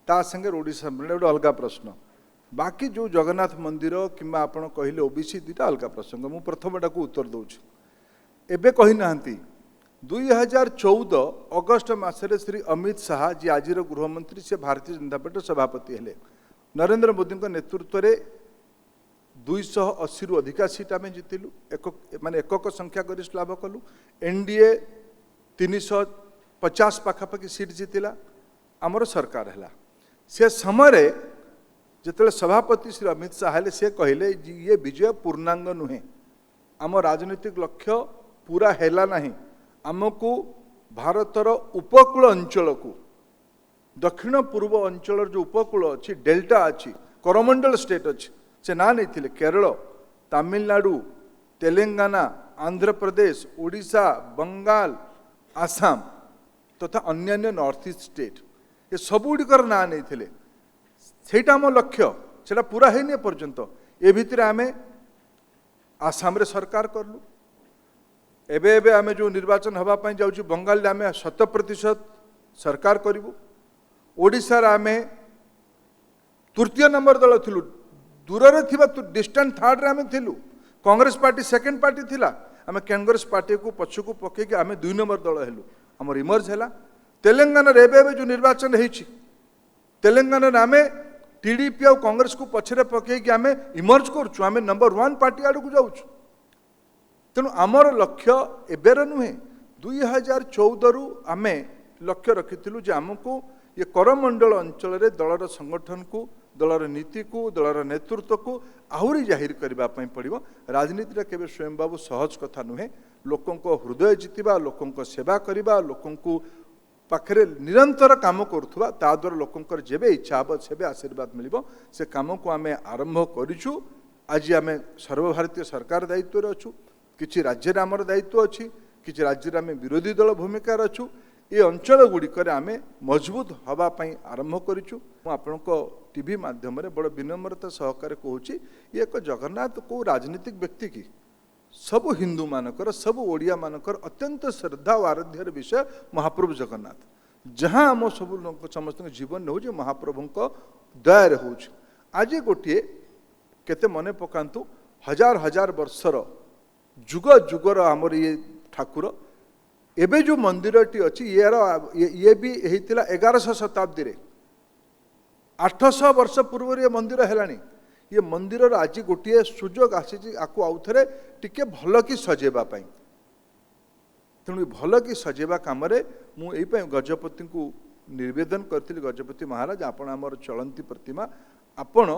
ता संगे ओडिशा गोटे अलग प्रश्न बाकी जो जगन्नाथ मंदिर किंबा आपण कहले ओबीसी दीटा अलग प्रसंग मु प्रथमटा को उत्तर दूची एबे कही नांती 2014 अगस्ट मासरे श्री अमित शाह जी आज गृहमंत्री से भारतीय जनता पार्टी सभापति हेले नरेंद्र मोदी नेतृत्व में 280 रु अधिका सीट आम जीतिलु माने एकक संख्या गरिष्ठ लाभ कलु एनडीए 350 पाखापाखि सीट जीतिला आमर सरकार है से समय जिते सभापति श्री अमित शाह हेले से कहले ये विजय पूर्णांग नुहे आम राजनीतिक लक्ष्य पूरा हैला नहीं आमको भारतर उपकूल अंचल को दक्षिण पूर्व अंचल जो उपकूल अच्छी डेल्टा अच्छी करमंडल स्टेट अच्छी से ना नहीं थिले केरल तमिलनाडु तेलंगाना आंध्र प्रदेश ओडिशा बंगाल आसाम तथा अन्यान्य नॉर्थ ईस्ट स्टेट ये सबुड़िकर ना नहीं थिले सेटा आम लक्ष्य सेटा पूरा है पर्यंत ए भितर आमे आसाम रे सरकार करलु एबे एबे आमे जो निर्वाचन हवा पाई जाउची बंगाल आमे 100% सरकार करिवु ओडिशा रे आमे तृतीय नंबर दल थिलु दूर रे थिबा डिस्टेंट थर्ड रे आमे थिलु कांग्रेस पार्टी सेकंड पार्टी थिला आमे कांग्रेस पार्टी को पछु को पके के आमे 2 नंबर दल हेलु हमर इमर्ज हैला तेलंगाना रे एबे एबे जो निर्वाचन हेछि तेलंगाना रे आमे टीडीपी और कांग्रेस को पछरे पके के आमे इमर्ज करछु आमे नंबर 1 पार्टी आड़ को जाउछु तेणु आमर लक्ष्य एबेर नुहे 2014 रु आमे लक्ष्य रखिथिलु जे आमको ये करमंडल अंचल रे दलर संगठन को दलर नीति को दलर नेतृत्व को आहुरी जाहिर करबा पई पड़िबो राजनीति रे केबे स्वयं बाबू सहज कथा नुहे लोकन को हृदय जितिबा लोकन को सेवा करबा लोकन को पाखरे निरंतर काम करुवा ताद्वारा लोकंकर जेबे इच्छा हम सेबे आशीर्वाद मिलिबो से काम को आमे आरंभ करिछु। आज आमे सर्वभारतीय सरकार दायित्व रे अछु, किछि राज्य रे हमर दायित्व अछि, किछि राज्य रे आमे विरोधी दल भूमिका रे अछु। ए अंचल गुड़िकर आमे मजबूत हवा पई आरंभ करिछु। मु आपनको टीवी माध्यम रे बड़ विनम्रता सहकारे कहूछि ये एक जगन्नाथ को राजनीतिक व्यक्ति की सब हिंदू मानकर सब ओडिया मानकर अत्यंत श्रद्धा और आराध्यर विषय महाप्रभु जगन्नाथ जहाँ आम सब लोग समस्त जीवन हो महाप्रभु दया हो। आज गोटे केते मने पकांतु हजार हजार वर्षर जुग जुगर आमर ये ठाकुर एबे जो मंदिरटी अच्छी ये भी होता 1100 शताब्दी रे 800 वर्ष पूर्व ये मंदिर है। ये मंदिर आज गोटे सुजोग आसी आउ थे टिके भल कि सजेबा पाई तेणु भल कि सजेबा काम मुझे गजपति को निवेदन करी गजपति महाराज आपण आमर चलती प्रतिमा आपण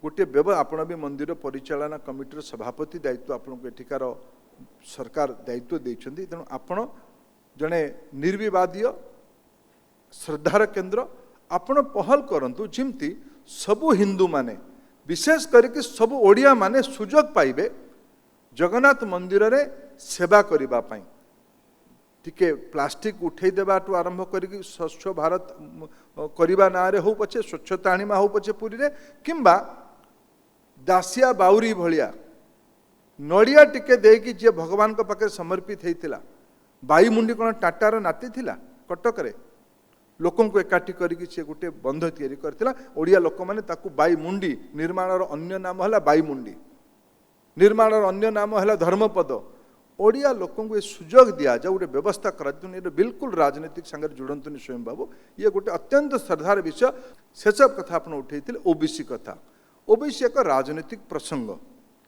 गोटे आपण भी मंदिर परिचालना कमिटीर सभापति दायित्व आपको एठिकार सरकार दायित्व देइछन्ती तेणु आपण जड़े निर्विवादीय श्रद्धार केन्द्र आपण पहल करंतु जिमती सबु हिंदू माने विशेष करके सब ओडिया माने सुजोग पाइबे जगन्नाथ मंदिर रे सेवा करिबा पाई टिके प्लास्टिक उठे देबाटू आरंभ करिक स्वच्छ भारत करिबा नारे हो पछे स्वच्छता आनिमा हो पछे पुरी रे किंबा दासिया बाउरी भलिया नड़िया टिके देकी जे भगवान को पाखे समर्पित होता बाईमुंडी कौन टाटार नाती थिला कटक रे लोकों को एकाठी करिक से गोटे बंध तैयारी करथिला ओडिया लोक माने ताकू बाईमुंडी निर्माणर अन्य नाम हला बाईमुंडी निर्माणर अन्य नाम हला धर्मपद ओडिया लोकों को सुजोग दिया जाए गोटे व्यवस्था करा बिल्कुल राजनीतिक संगे जुड़ंतुनि स्वयं बाबू ये गोटे अत्यंत श्रद्धार विषय शेष कथा आप उठे ओबीसी कथा ओबीसी एक राजनीतिक प्रसंग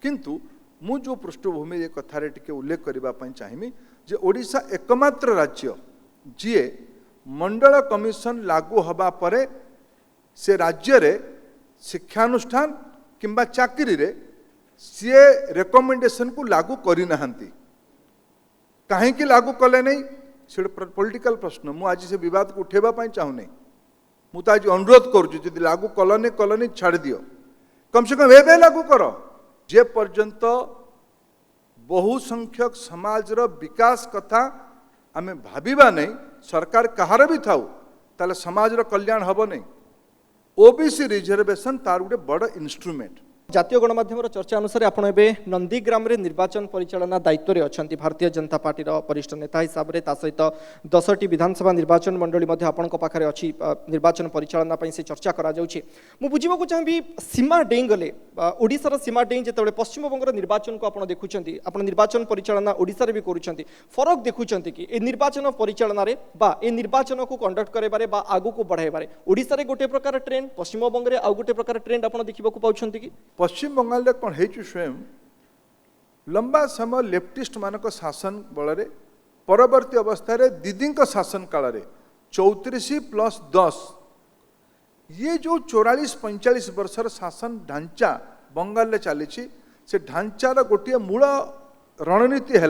किंतु मु जो पृष्ठभूमि ये कथारे टिके उल्लेख करने चाहिए जे ओडिशा एकमात्र राज्य जीए मंडल कमिशन लागू हवा परे से राज्य रे शिक्षानुष्ठान किंबा चाकरी रे सी रेकमेंडेशन को लागू करी नाहंती कहीं लागू कले नहीं से पॉलिटिकल प्रश्न मु आज से विवाद को उठेबा चाहूनी मु तो आज अनुरोध करुँ लागू कलनी कलनी छाड़ दियो कम से कम एबे लागू कर जे पर्यंत बहु संख्यक समाज रो विकास कथा आमे भाबिबा नहीं सरकार कहार भी थाउ ताले समाज रो कल्याण हबो नहीं ओबीसी रिजर्वेशन तार गोटे बड़ इन्स्ट्रुमेंट जातीय गणमाध्यम चर्चा अनुसार आपड़ ए नंदीग्राम रे निर्वाचन परिचालना दायित्व रे अछंती भारतीय जनता पार्टी वरिष्ठ नेता हिसाब से सहित 10टी विधानसभा निर्वाचन मंडली आपण पाखे अच्छी निर्वाचन परिचालना से चर्चा करा जाउछि मु बुझिबाकु चाहबी सीमा डेई गले ओडिशार सीमा डेई जेतेबेले पश्चिम बंगर निर्वाचन को आपण देखुछंती आपण निर्वाचन परिचालना ओडिशा रे भी करूछंती फरक देखुछंती कि ए निर्वाचन परिचालना रे बा ए निर्वाचन को कंडक्ट करबारे बा आगु को बढ़ाइबारे ओडिशा रे गोटे प्रकार ट्रेंड पश्चिम बंग रे आ गोटे प्रकार ट्रेंड आपण देखिबाकु पाउछंती कि पश्चिम बंगाल रे कौन है स्वयं लंबा समय लेफ्टिस्ट मानक शासन बल परवर्ती अवस्था रे दीदी शासन काल रे 34+10 ये जो 44-45 वर्षर शासन ढांचा बंगाल रे चली से ढांचार गोटे मूल रणनीति है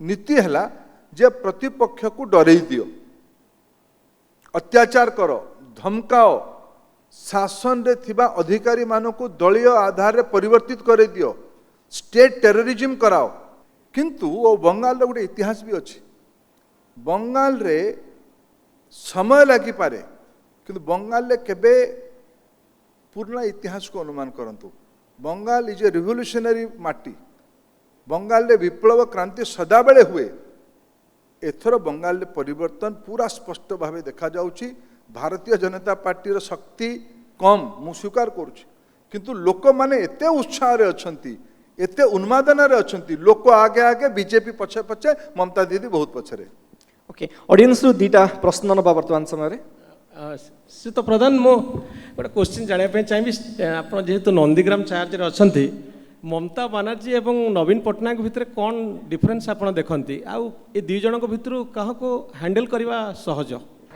नीति है जे प्रतिपक्ष को डरई दियो अत्याचार कर धमकाओ शासन रे थिबा अधिकारी मानकु दलीय आधार रे परिवर्तित करे दियो स्टेट टेररिज्म कराओ किंतु वो बंगाल रे गोटे इतिहास भी अच्छी बंगाल रे समय लगी पारे किंतु बंगाल रे केबे पूर्ण इतिहास को अनुमान करंतु बंगाल इज ए रिवोल्यूशनरी माटी बंगाल रे विप्लव क्रांति सदाबेले हुए एथर बंगाल रे परिवर्तन पूरा स्पष्ट भाव देखा जाउची भारतीय जनता पार्टी शक्ति कम मु स्वीकार करुच्ची किंतु लोक माने एते उत्साह रे अछंती एते उन्मादन रे अछंती लोक आगे आगे बीजेपी पछे पछे ममता दीदी बहुत पछरे ओके ऑडियंस रु दीटा प्रश्न नबा वर्तमान समय रे श्रीत प्रधान मो गोटे क्वेश्चन जानिया पे चाहिए आप जेहेतु नंदीग्राम चार्ज रे अछंती ममता बानर्जी एवं नवीन पटनायक भितर कौन डिफरेंस आप देखती आउ ए दुई जन भितर क्या हैंडल करवा सहज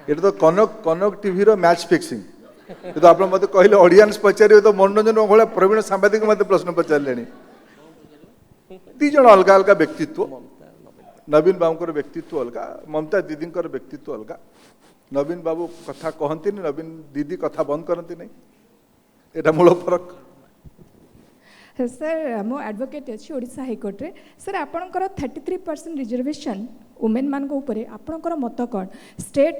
ये तो कनक टीवी रो मैच फिक्सिंग तो आप मत कहले ऑडियंस पचारे तो मनोरंजन भाई प्रवीण सांबादिक मत प्रश्न पचारे दी जन अलग अलग व्यक्तित्व नवीन बाबूर व्यक्तित्व अलग, ममता दीदी व्यक्तित्व अलग। नवीन बाबू कथा कहती, नवीन दीदी कथा बंद करती नहीं, एटा मूल फरक। सर मो एडवोकेट अच्छी ओडिशा हाईकोर्ट रे। सर आपणकर 33% रिजर्वेशन वुमेन मान उपरे आपणकर मत कौन? स्टेट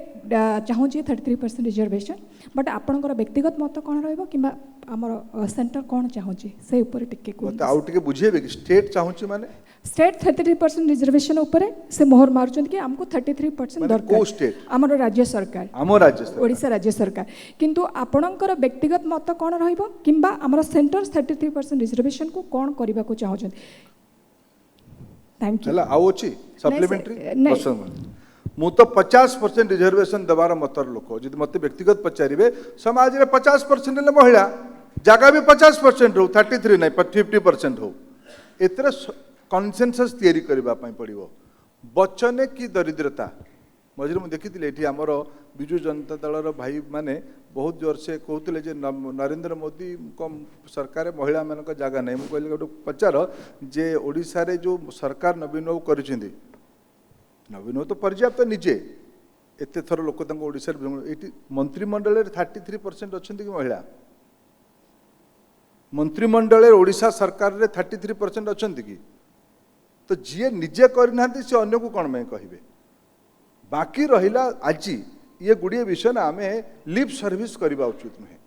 चाहूँगी 33% रिजर्वेशन, बट आपणकर व्यक्तिगत मत कौन रहिबो किबा हमर सेंटर कौन चाहूँगी से ऊपर टिके को मत आउ टिके बुझेबे कि स्टेट चाहूँगी माने स्टेट 33% रिजर्वेशन उपरे से मोहर मारुचन कि हमको 33% माने दरकार को स्टेट? हमर राज्य सरकार, हमर राज्य सरकार, ओडिशा राज्य सरकार। किंतु आपणकर व्यक्तिगत मत कौन रहिबो किबा हमर सेंटर 33% रिजर्वेशन को कौन करबा को चाहउछन? Thank you. हला आउ अछि सप्लीमेंटरी नहीं। क्वेश्चन मु तो 50% रिजर्वेशन दबार मतर लोक जदि मते व्यक्तिगत पचारिबे समाज रे 50% ले महिला जगह भी 50% हो, 33 नहीं 50% हो, एतरे कनसेंसस तैयारी करबा पई पड़िबो। बचने की दरिद्रता मझिरे मुझे देखी ये आमर विजु जनता दलर भाई माने बहुत जोर से कहते जे नरेंद्र मोदी सरकार महिला मान जगह नहीं। मुझे गोटे पचार जे ओडिशा रे जो सरकार नवीन बाबू कर नवीन बाबू तो पर्याप्त निजे एत थर लोक ओडिशा मंत्रिमंडल 33% अच्छा कि महिला मंत्रिमंडल ओडिशा सरकार रे 33% अच्छा कि तो जी निजे करना सी अन्न को कौन मैं कहे बाकी रहा आज ये गुड़िए विषय ना आम लिप सर्विस करवा उचित नुहे।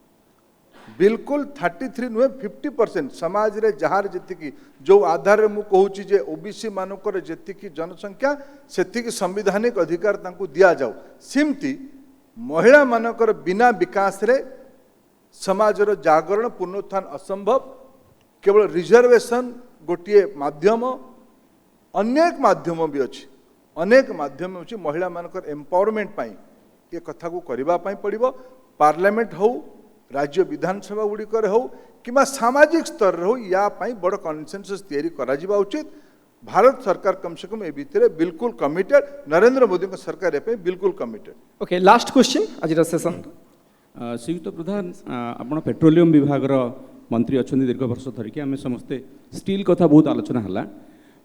बिल्कुल 33 नुहे 50% समाज रे जहार जी जो आधार रे मु कहूची जे ओबीसी मानकर जी जनसंख्या से संविधानिक अधिकार तांकु दिया जाऊ। सिमती महिला मानकर बिना विकास रे समाज रो जागरण पुनरुत्थान असंभव। केवल रिजर्वेशन गोटे माध्यम, अनेक माध्यम भी अच्छी, अनेक माध्यम अच्छी महिला मानकर एम्पावरमेंट पाई ये कथा को करबा पाई पड़िबो। पार्लियामेंट हो, राज्य विधानसभा गुड़िकर हो कि सामाजिक स्तर हो, या पाई बड़ कनसेंसस तैयारी करा जिबा उचित। भारत सरकार कम से कम ए भितर बिल्कुल कमिटेड, नरेंद्र मोदी का सरकार ए बिल्कुल कमिटेड। ओके लास्ट क्वेश्चन आज सेशन। श्रीयुक्त प्रधान आपण पेट्रोलियम विभाग मंत्री अच्छा दीर्घ वर्ष धरिकी आम समस्ते स्टील कथा बहुत आलोचना है।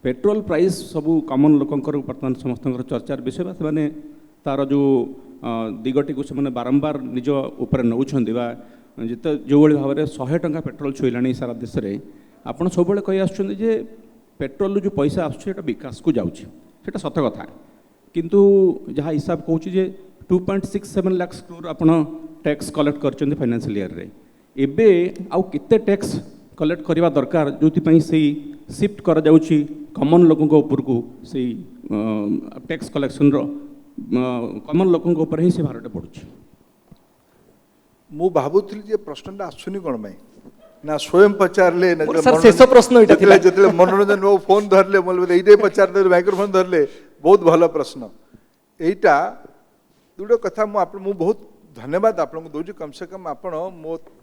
पेट्रोल प्राइस सबू कमन लोकंकर बर्तमान समस्त चर्चार विषय से तार जो दिगटी को से बारंबार निज उपर नौछन जिते जो भाव में 100 टंका पेट्रोल छुईला सारा देश में आपड़ सब कही आसुँच पेट्रोल जो पैसा आसटा विकास को जाऊँगा सत कथा, किंतु जहाँ हिसाब कहूँ 2.67 लाख करोड़ आप टैक्स कलेक्ट कर फाइनेंशियल ईयर रे एबे आउ केते टैक्स कलेक्ट करवा दरकार जो शिफ्ट करा जाउछि कॉमन लोकों को ऊपर को से टैक्स कलेक्शन रो कॉमन लोकों को ऊपर ही से भारत पड़ुछि। मु भाबुथली जे प्रश्नटा आसुनी कोन भाई ना स्वयं पचारले ना सर शेष प्रश्न इटा थिला जतले मनोरंजन बाबू फोन धरले बोलबे एइटे पचार दे माइक्रोफोन धरले बहुत भलो प्रश्न एइटा दुडो कथा मु बहुत धन्यवाद आपन को दोजी कम से कम आपन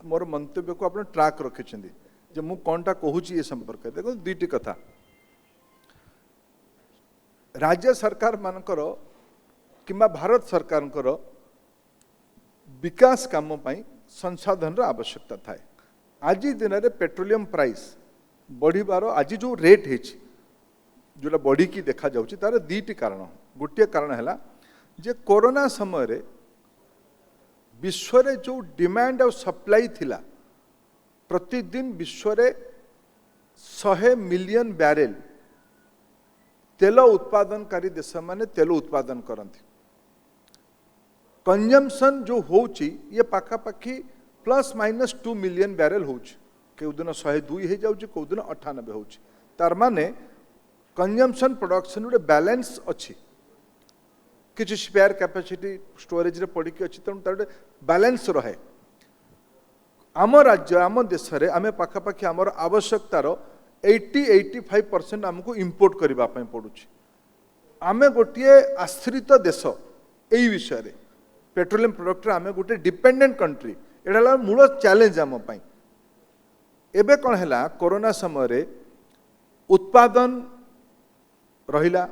मोर मंतव्य को आपन ट्रैक रखिछंदी जे मु कोनटा कहूची ये संपर्क देखो दुईटी कथा। राज्य सरकार मानकर किंबा भारत सरकार विकास काम पाई संसाधन आवश्यकता थाए। आज दिन में पेट्रोलियम प्राइस बढ़िबार आज जो रेट है जोटा बढ़ी की देखा जाउची तार दुईटी कारण। गोटे कारण है जे कोरोना समय रे विश्व रे जो डिमांड और सप्लाई थिला प्रतिदिन विश्व रे 100 मिलियन बैरेल तेल उत्पादनकारी देश माने तेल उत्पादन करती। कंजम्पशन जो होची ये पाखापाखि +- 2 मिलियन बैरेल होची, कौ दिन 102 हो जाउची, कौ दिन 98 होची। तार माने कंजम्पशन प्रोडक्शन रे बैलेंस अच्छी, किसी स्पेयर कैपेसिटी स्टोरेज रे पड़ी अच्छी, तेणु तार बैलेंस रहे। आम राज्य आम देश में आम पाखापाखि आमर आवश्यकतार 80-85% आमको इम्पोर्ट करने पड़ू। आम गोटे आश्रित देश यही विषय रे पेट्रोलियम प्रोडक्ट आम गोटे डिपेंडेंट कंट्री, एटा मूल चैलेंज आम पाई। एबे कौन है कोरोना समय रे उत्पादन रहिला,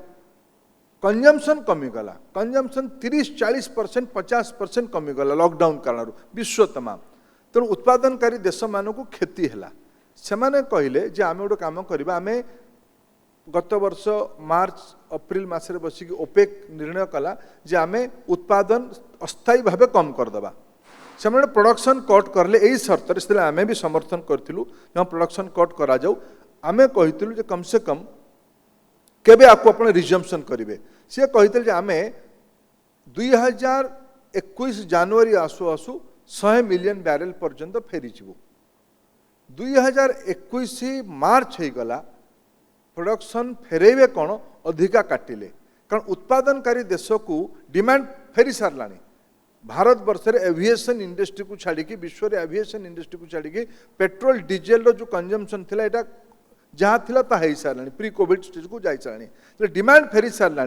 कंजम्पशन कमीगला, कंजम्पशन 30-40% 50% कमीगला लॉकडाउन कारण विश्व तमाम। तेणु उत्पादनकारी देश मानक क्षति है। से कहले जे आम गोटे कम करवा आम गत वर्ष मार्च अप्रिल मासरे बसिक ओपेक निर्णय कला जे आमे उत्पादन अस्थायी भाव कम करदबा से प्रोडक्शन कट करले यही शर्त से आमे भी समर्थन करूँ जहाँ प्रोडक्शन कट करा जाऊ आमे कहितलु जे कम से कम केबे आपको अपन रिजम्पशन करेंगे सी कही आमे 2021 जनवरी आसु आसु 100 मिलियन बैरेल पर्यंत फेरीजु 2021 मार्च हो गला प्रोडक्शन फेरेबे कौन अधिका काटिले कारण उत्पादनकारी देश को डिमांड फेरी सारा भारत वर्ष रे एविएशन इंडस्ट्री को छाड़ी विश्व रे एविएशन इंडस्ट्री को छाड़ी पेट्रोल डीजेल रो जो कंजम्पशन थिला एटा जहाँ थिला ता है सारा प्री कोविड स्टेज को जाई सारा डिमांड फेरी सारा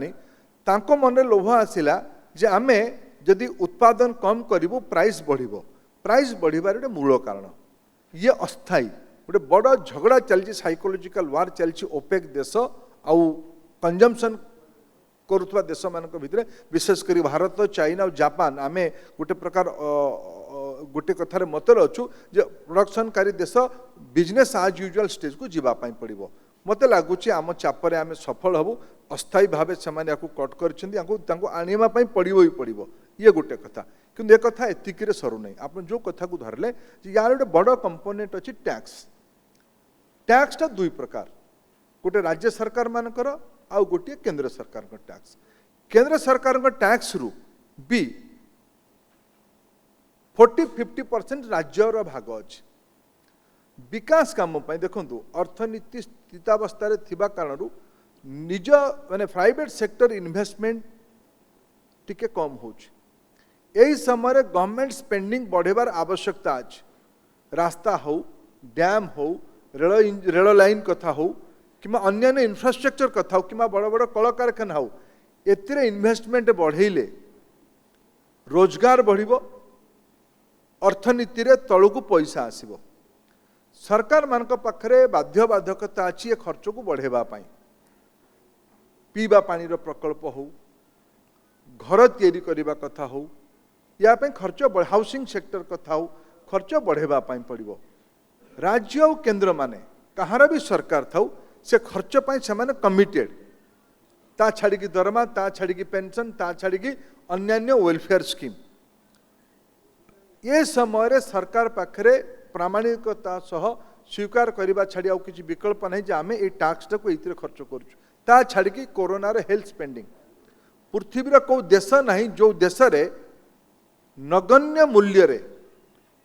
तांको मन लोभ आसिला जे आमे जदि उत्पादन कम करिवो प्राइस बढ़िबो प्राइस बढ़िबार गोटे मूल कारण ये अस्थायी गोटे बड़ झगड़ा चलछि साइकोलॉजिकल वार चलछि ओपेक देश आउ कंजम्पशन करुवा देश मान भितर विशेषकर भारत चाइना और जापान आमे गोटे प्रकार गोटे कथार मतर अच्छु जे प्रोडक्शनकारी देश बिजनेस आज यूजुअल स्टेज को जीवाई पड़ो मत लगुच आम चापरे आम सफल हबू अस्थायी भाव से कट कर पड़ो ही पड़ो ये गोटे कथा कि ए कथा एतिक सरू नहीं आप जो कथा को धरले यार गोटे बड़ कंपोनेंट अच्छी टैक्स टैक्सटा दुई प्रकार गोटे राज्य सरकार मानकर आउ गोटे केंद्र सरकार टैक्स केंद्र सरकार टैक्स रु भी 40-50% राज्यर भाग अच्छे विकास काम देखु अर्थनीति स्थितावस्था थिबा कारण निज माने प्राइवेट सेक्टर इन्वेस्टमेंट टिके कम होई समय गवर्नमेंट स्पेंडिंग बढ़ेबार आवश्यकता अच्छे रास्ता हो डैम हो रेल लाइन कथा हो कि अन्य इंफ्रास्ट्रक्चर कथा हो कि बड़ बड़ कल कारखाना हो एतिरे इन्वेस्टमेंट बढ़ेले रोजगार बढ़िबो अर्थनीति रे तळुकु पैसा आसीबो सरकार मान पाखरे बाध्य बाधकता अच्छी ए खर्च को बढ़ेबा पाई पीवा पानी रो प्रकल्प हो घर तैयारी करबा कथा हो या पे खर्च हाउसिंग सेक्टर कथा हो खर्च बढ़ेबा पाई पड़िबो राज्य और केंद्र माने कहार भी सरकार थाउ से खर्च पाई से माने कमिटेड ता छाड़ी की दरमा ता छाड़ी की पेंशन ता छाड़ी की अन्यान्य वेलफेयर स्कीम ये समय सरकार पाखरे प्रामाणिकता सह स्वीकार करबा छाड़ी आउ किछि विकल्प नहीं जे आमे ए टैक्सटा को एतिरे खर्च करूछु ता छाड़ी की कोरोना रे हेल्थ स्पेंडिंग पृथ्वीर को देश नहीं जो देश रे नगण्य मूल्य रे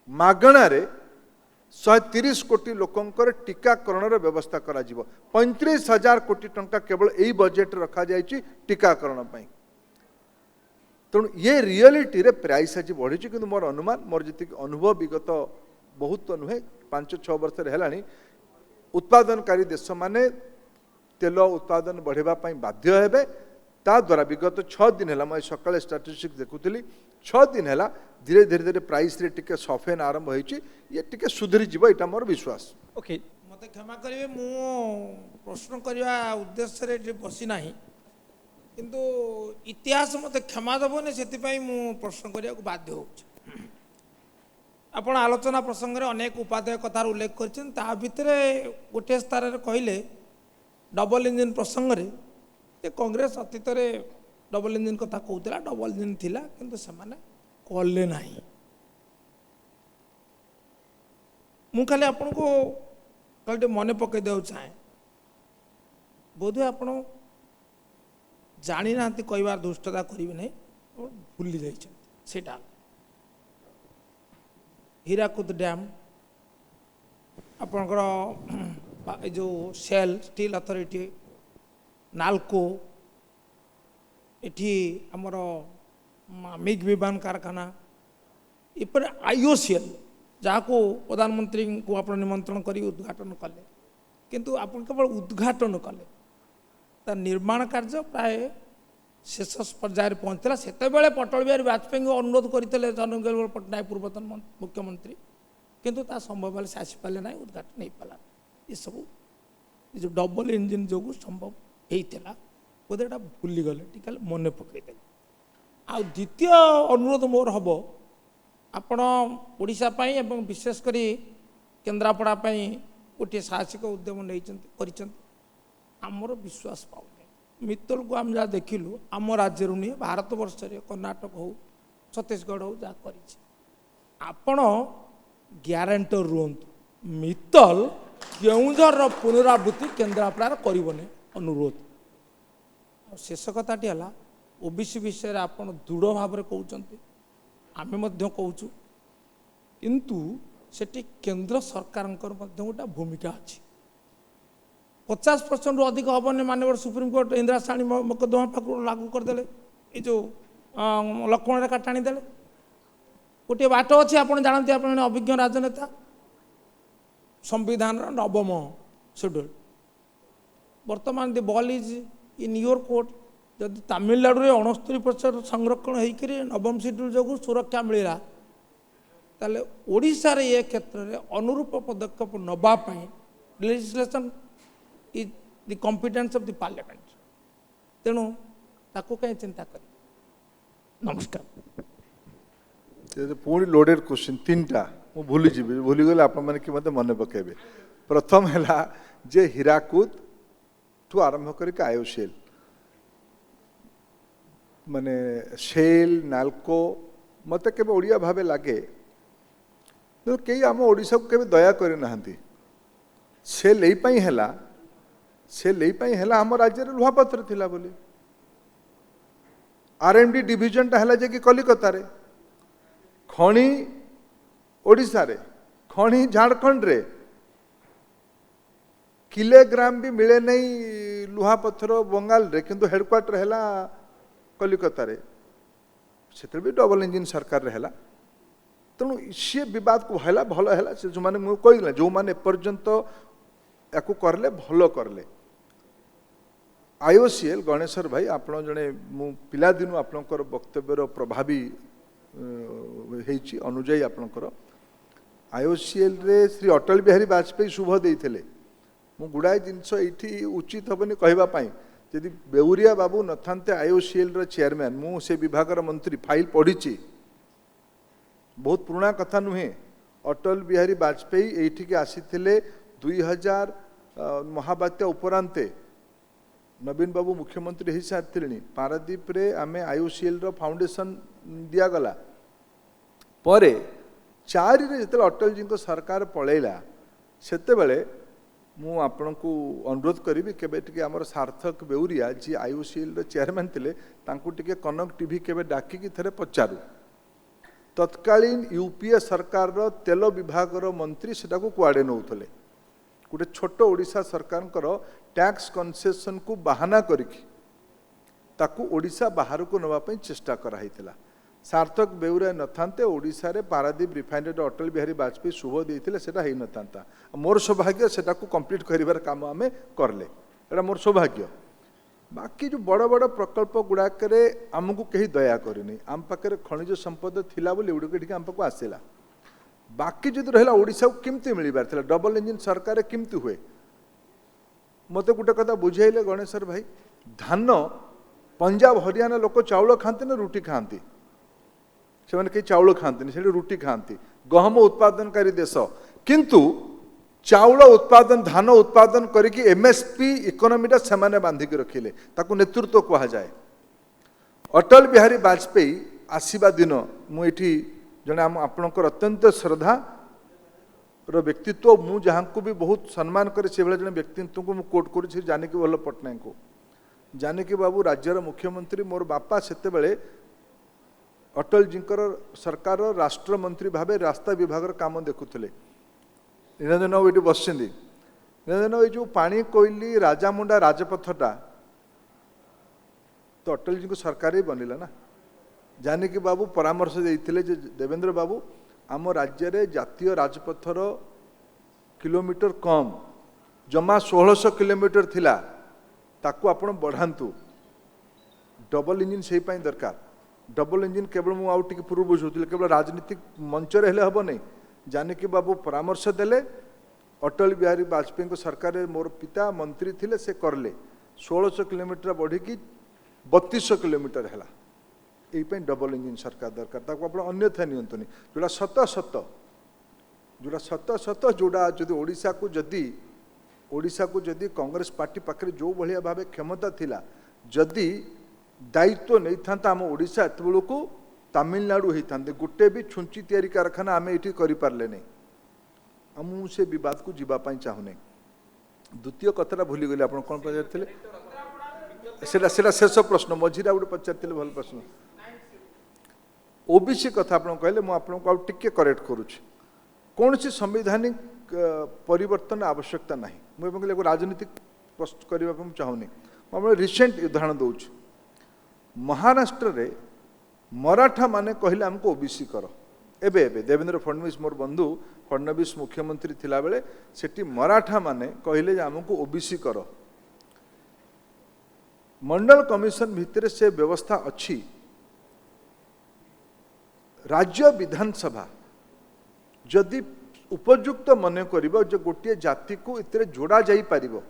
मागणा रे 130 कोटी लोकंकर टीकाकरण व्यवस्था करा जिवो 35,000 कोटी टंका केवल यही बजेट रखा जाइछि टीकाकरण पाई तेणु ये रियलिटी रे प्राइस आज बढ़ी कि मोर अनुमान मोर जी अनुभव विगत बहुत तो नुहे 5-6 वर्ष है उत्पादनकारी देश माने तेल उत्पादन बढ़ेबा पाई बाध्य हेबे ता द्वारा विगत 6 दिन है मैं सकाଳେ स्टाटिस्टिक्स देखुली 6 दिन है धीरे धीरे धीरे प्राइस रे टिके सफेन आरंभ होइछि ये टिके सुधरी जीव एटा मोर विश्वास ओके मते क्षमा करिवे मु प्रश्न करवा उद्देश्य रे बसी नाही किंतु इतिहास मते क्षमा दबने सेति मु प्रश्न करिया को बाध्य होउछि आपण आलोचना प्रसंग रे अनेक उपादेय कथार उल्लेख करछन ता भितरे गोटे स्तर रे कहिले डबल इंजन प्रसंग रे जे कांग्रेस अतीत रे डबल इंजन कथा कहूला डबल इंजन थिला किंतु सेमाने कले नाही मु खाली आपण को कल मन पकई देउ चाहे बोधे आपण जानी नांती कहबार दुष्टता करिवे नहीं भूली जाइछन सेटा हीराकुद डैम आपणकर जो सेल स्टील अथॉरिटी नालको एठी हमर मिग विमान कारखाना इपर आईओसीएल जहाँ को प्रधानमंत्री को आप निमंत्रण करी उद्घाटन कले किंतु आपण केवल उद्घाटन कले ता निर्माण कार्य प्राय शेष पर्यायर पहुँचला सेते पटल बिहारी वाजपेयी को अनुरोध करते चंद्रशेखर पट्टनायक पूर्वतन मुख्यमंत्री किंतु ता संभव से आसीपारे ना उद्घाटन नहीं पाला ये सब जो डबल इंजिन जो संभव होता बोधे भूली गले टी मन पकईदे आ द्वितीय अनुरोध मोर हम आपण ओडिशा पाई एवं विशेषकर केन्द्रापड़ा गोटे साहसिक उद्यम नहीं आमर विश्वास पाऊनी मित्तल को आम जहाँ देखिलु आम राज्य नहीं भारत वर्ष कर्णाटक हो छत्तीसगढ़ हो जहाँ कर आपण ग्यारंटर रुहतु मित्तल केउझर पुनरावृत्ति केन्द्रापड़ा करने अनुरोध और शेष कथाटी है ओबीसी विषय आप दृढ़ भाव में कहते आम कहूँ किंतु सेठी केंद्र सरकार गोटा भूमिका अच्छी 50% अधिक हेनी माननीय सुप्रीम कोर्ट इंदिरा साणी मकदमा पाक लागू करदे ये जो लक्ष्मण रेखा टाणीदे गोटे बाट अच्छे आप जानते आप अभिज्ञ राजनेता संविधान नवम शेड्यूल वर्तमान the ball is in your court जदि तमिलनाडु में 69% संरक्षण होकर नवम शेड्यूल जो सुरक्षा मिलला ताले ओडिशा रे ये क्षेत्र में अनुरूप पदक्षेप नवाई legislation is the competence of the parliament तेणु ताको कहीं चिंता कर नमस्कार पुणी लोडेड क्वेश्चन 3टा मु भूली गले आप मैंने कि मते मन पकेबे प्रथम है जे हीराकुद ठू आरंभ करके आयोसेल माने शेल नाल्को मत के ओडिया भावे लगे तो कई आम ओडिशा को केबे दया करे नहांती से लेई आम राज्य रे लुहापत्र थिला बोली आरएमडी डिविजन टा हला जे कि कलिकता रे खणी ओडिशा रे खणी झारखंड रे किलोग्राम भी मिले नहीं लुहापथर बंगाल रे किंतु हेडक्वार्टर है कलिकता रे से भी डबल इंजिन सरकार रे है तेणु सी बद को है भल है जो मैंने मुझे कहला जो मैंने पर्यंत या करले भल करले आईओसीएल गणेश्वर भाई आप जड़े मु पिला दिनु आपनकर वक्तव्यर प्रभावी अनुजाई आपनकर आईओसीएल रे श्री अटल बिहारी वाजपेयी शुभ देते मु गुड़ाए जिनस ये उचित हेनी कहवाई जदि बेउरिया बाबू न था आईओसीएल रो चेयरमैन मु से विभाग मंत्री फाइल पढ़ी बहुत पुराना कथा नुहे अटल बिहारी वाजपेयी एठिके आसीथिले 2000 महाबात्या उपरांते नवीन बाबू मुख्यमंत्री हो सारी पारादीप रे आमे आईओसीएल रो फाउंडेशन दिगला पर 4 रे जते अटल जी को सरकार पलैला सेते बेले मु आपण को अनुरोध करी केबे टिके हमर सार्थक बेउरिया जी आईओसीएल रो चेयरमैन थिले तांकु टिके कनक टीवी केबे डाकी की थरे पचारू तत्कालीन यूपीए सरकार रो तेल विभाग रो मंत्री सेटा को कुआडे नउथले गोटे छोट ओडिशा सरकार टैक्स कन्सेसन को बहाना करिकी ताकू ओडिशा बाहर को नवा पई चेष्टा कराइतिला सार्थक बेउरा न थांते ओडिशा रे पारादीप रिफाइनरी अटल बिहारी वाजपेयी शुभ देइतिले सेटा हेई न थांता मोर सौभाग्य सेटा को कंप्लीट करिवार काम आमे करले एटा मोर सौभाग्य बाकी जो बड़ बड़ प्रकल्प गुड़ाक आमको कहीं दया करनी आम पाखे खनिज संपद थिला बोली उड़के आम पाक आसला बाकी जो रहा ओडिशा को केमती मिलबार था डबल इंजिन सरकार केमती हुए मत गोटे कथा बुझाइले गणेश्वर भाई धान पंजाब हरियाणा लोक चाउल खाते ना रुटी खाती से मैंने कहीं चाउल खाती से रुटी खाती गहम उत्पादनकारी देश किंतु चाउल उत्पादन धान उत्पादन करके एमएसपी इकोनोमीटा से बांधिक रखिले ताकू नेतृत्व कहा जाए अटल बिहारी वाजपेयी आसवा दिन मुझे जड़े आपणकर अत्यंत श्रद्धा व्यक्तित्व मु जहाँ को भी बहुत सम्मान करे से भाई जड़े व्यक्तित्व को कोट कर जानकी वल्लभ पट्टनायक को जानकी बाबू राज्यर मुख्यमंत्री मोर बापा से अटल जी सरकार राष्ट्रमंत्री भाव रास्ता विभाग काम देखुले निरंजन बाबू ये बस निरंजन बाबू जो पानी कोईली राजामुंडा राजपथटा तो अटल जी को सरकार ही बनला ना जानकी बाबू परामर्श देते देवेंद्र बाबू आम राज्य रे जातीय राजपथर किलोमीटर कम जमा 1600 किलोमीटर थिला ताकू आपण बढ़ातु डबल इंजिन से दरकार डबल इंजिन केवल मुझे पूर्व बुझुली केवल राजनीतिक मंच हेले हम नहीं जानकी बाबू परामर्श देले अटल बिहारी वाजपेयी सरकार मोर पिता मंत्री थिले से करले 1600 किलोमीटर बढ़ी 3200 किलोमीटर है यही डबल इंजिन सरकार दरकार ताको आप अन्यथा नियंतुनी जोड़ा सत सत जोड़ा जोड़ा जदि ओडिशा को जदि ओडिशा को जदि कांग्रेस पार्टी पाखे जो भाया भाव क्षमता थिला जदि दायित्व नहीं था आम ओडिशा एत बेलू तमिलनाडु होता गोटे भी छुंची तैयारी कारखाना आम ये करें नहीं आम से बद को जीवाई चाहूनी द्वितीय कथा भूलीगली आप कौन पचार शेष प्रश्न मझीरा गोटे पचार भल प्रश्न ओबीसी कथा आप कहले मुझे करेक्ट करुच्ची कौन सी संवैधानिक परिवर्तन आवश्यकता ना मुझे राजनीतिक प्रस्तुत करने चाहूनी मुझे रिसेंट उदाहरण दूँ महाराष्ट्र रे मराठा माने कहले हमको ओबीसी कर एबे एबे देवेंद्र फडणवीस मोर बंधु फडणवीस मुख्यमंत्री थिला बेले सेठी मराठा माने कहले जे हमको ओबीसी कर मंडल कमिशन भितर से व्यवस्था अच्छी राज्य विधानसभा जदि उपयुक्त मन करिबो जे गोटे जाति को इतरे जोड़ा जाई परिबो